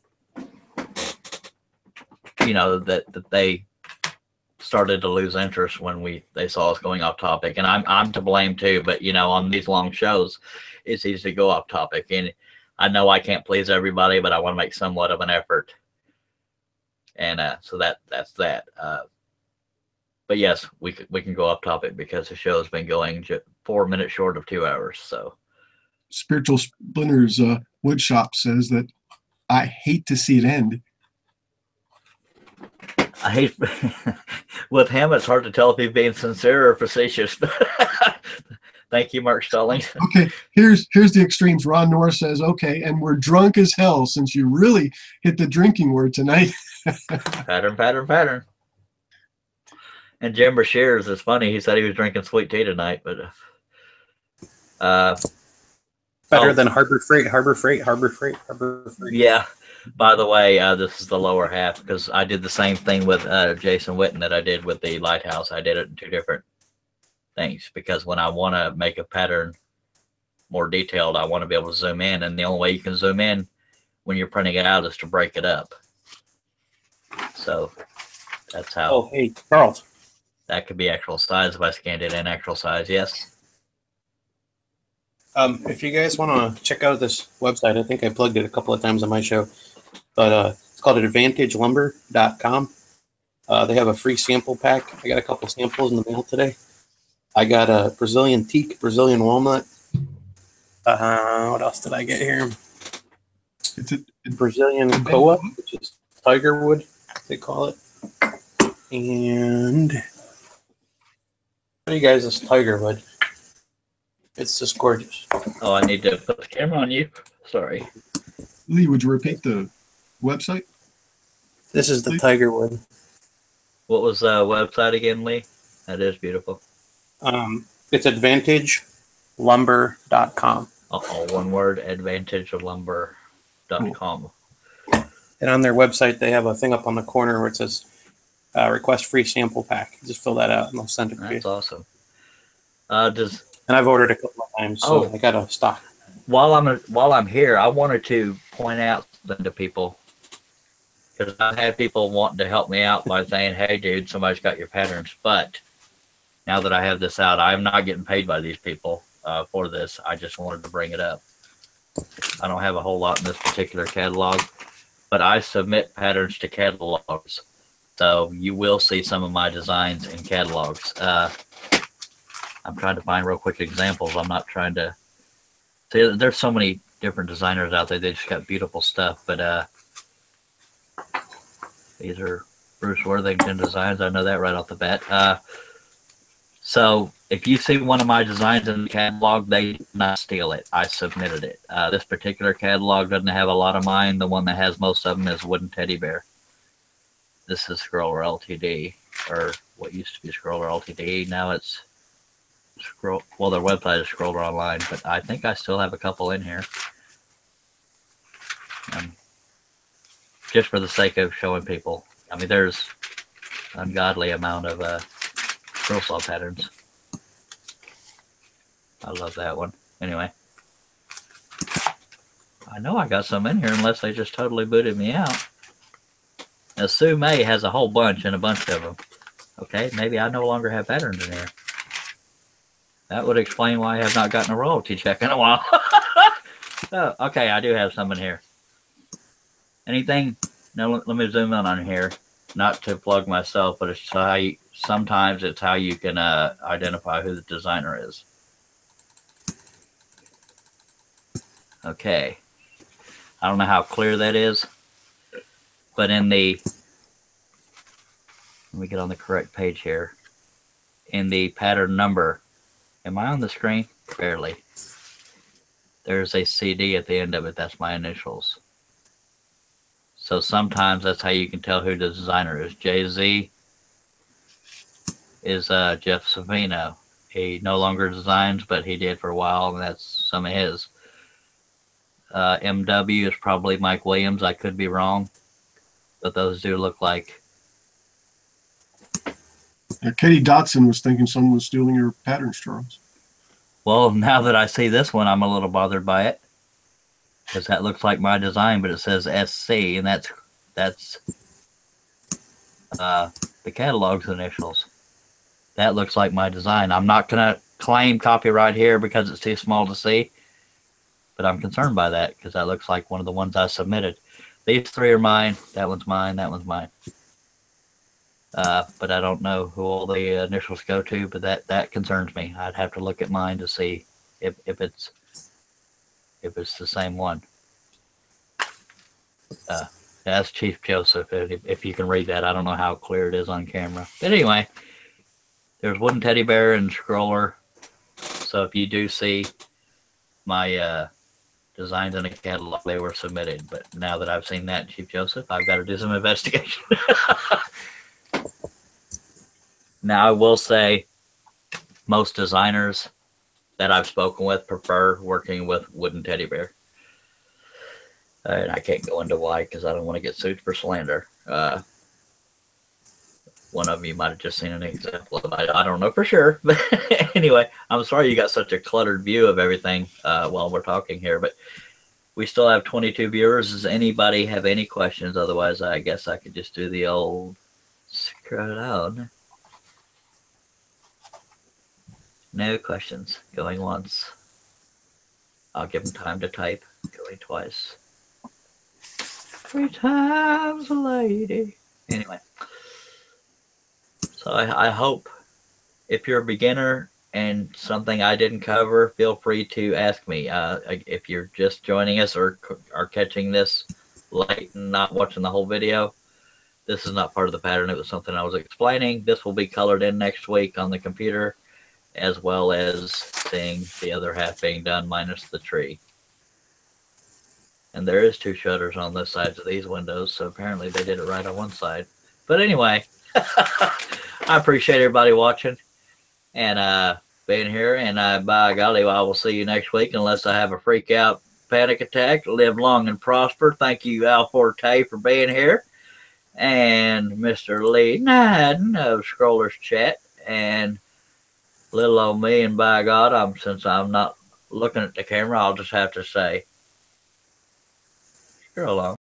Speaker 1: you know, that they started to lose interest when they saw us going off topic, and I'm to blame too. But you know, on these long shows, it's easy to go off topic, and I know I can't please everybody, but I want to make somewhat of an effort, and so that's that. But yes, we can go off topic because the show has been going 4 minutes short of 2 hours. So
Speaker 5: Spiritual Splinters Wood Shop says that I hate to see it end.
Speaker 1: I hate with him. It's hard to tell if he's being sincere or facetious. Thank you, Mark Stalling.
Speaker 5: Okay, here's the extremes. Ron Norris says, okay, and we're drunk as hell since you really hit the drinking word tonight.
Speaker 1: Pattern. And Jim Brashears is funny. He said he was drinking sweet tea tonight, but
Speaker 6: Better than Harbor Freight.
Speaker 1: Yeah. By the way, this is the lower half because I did the same thing with Jason Witten that I did with the lighthouse. I did it in 2 different things because when I want to make a pattern more detailed, I want to be able to zoom in, and the only way you can zoom in when you're printing it out is to break it up. So that's how.
Speaker 6: Oh, hey, Charles.
Speaker 1: That could be actual size if I scanned it in actual size. Yes.
Speaker 6: If you guys want to check out this website, I think I plugged it a couple of times on my show, but it's called advantagelumber.com. They have a free sample pack. I got a couple samples in the mail today. I got a Brazilian teak, Brazilian walnut. What else did I get here?
Speaker 5: It's a
Speaker 6: Brazilian koa, which is tiger wood, they call it. And show you guys this tiger wood. It's just gorgeous.
Speaker 1: Oh, I need to put the camera on you. Sorry.
Speaker 5: Lee, would you repeat the website?
Speaker 6: This is the tiger wood.
Speaker 1: What was the website again, Lee? That is beautiful.
Speaker 6: It's advantagelumber.com.
Speaker 1: All one word, advantagelumber.com.
Speaker 6: And on their website, they have a thing up on the corner where it says request free sample pack. Just fill that out and they'll send it to you.
Speaker 1: That's awesome.
Speaker 6: And I've ordered a couple of times, so I got a stock.
Speaker 1: While I'm here, I wanted to point out something to people because I've had people wanting to help me out by saying, "Hey, dude, somebody's got your patterns." But now that I have this out, I'm not getting paid by these people for this. I just wanted to bring it up. I don't have a whole lot in this particular catalog, but I submit patterns to catalogs, so you will see some of my designs in catalogs. I'm trying to find real quick examples. I'm not trying to see. There's so many different designers out there. They just got beautiful stuff. But these are Bruce Worthington designs. I know that right off the bat. So if you see one of my designs in the catalog, they did not steal it. I submitted it. This particular catalog doesn't have a lot of mine. The one that has most of them is Wooden Teddy Bear. This is Scroller Ltd. Or what used to be Scroller Ltd. Now it's well, their website is Scroller Online, but I think I still have a couple in here. Just for the sake of showing people. I mean, there's an ungodly amount of scroll saw patterns. I love that one. Anyway. I know I got some in here unless they just totally booted me out. Now, Sue May has a whole bunch and a bunch of them. Okay, maybe I no longer have patterns in here. That would explain why I have not gotten a royalty check in a while. Oh, okay, I do have some in here. Anything? No, let me zoom in on here. Not to plug myself, but it's how you, sometimes it's how you can identify who the designer is. Okay. I don't know how clear that is, but in the, let me get on the correct page here. In the pattern number, am I on the screen? Barely. There's a CD at the end of it. That's my initials. So sometimes that's how you can tell who the designer is. Jay-Z is Jeff Savino. He no longer designs, but he did for a while, and that's some of his. MW is probably Mike Williams. I could be wrong, but those do look like.
Speaker 5: Katie Dotson was thinking someone was stealing your patterns, Charles.
Speaker 1: Well, now that I see this one, I'm a little bothered by it. because that looks like my design, but it says SC, and that's the catalog's initials. That looks like my design. I'm not going to claim copyright here because it's too small to see, but I'm concerned by that because that looks like one of the ones I submitted. These three are mine. That one's mine. That one's mine. But I don't know who all the initials go to, but that concerns me. I'd have to look at mine to see if it's the same one. That's Chief Joseph. If you can read that, I don't know how clear it is on camera. But anyway, there's wooden teddy bear and scroller. So if you do see my designs in a catalog, they were submitted. But now that I've seen that, Chief Joseph, I've got to do some investigation. Now, I will say most designers that I've spoken with prefer working with wooden teddy bear. And I can't go into why because I don't want to get sued for slander. One of you might have just seen an example of it. I don't know for sure. But anyway, I'm sorry you got such a cluttered view of everything while we're talking here. But we still have 22 viewers. Does anybody have any questions? Otherwise, I guess I could just do the old scroll down. No questions. Going once. I'll give them time to type. Going twice. 3 times a lady. Anyway. So I hope if you're a beginner and something I didn't cover, feel free to ask me. If you're just joining us or are catching this late and not watching the whole video, this is not part of the pattern. It was something I was explaining. This will be colored in next week on the computer, as well as seeing the other half being done minus the tree. And there is 2 shutters on the sides of these windows, so apparently they did it right on one side. But anyway, I appreciate everybody watching and being here. And by golly, I will see you next week unless I have a freak out panic attack. Live long and prosper. Thank you, Al Forte, for being here. And Mr. Lee Madden of Scrollers Chat. And little old me, and by God, since I'm not looking at the camera, I'll just have to say, scroll on.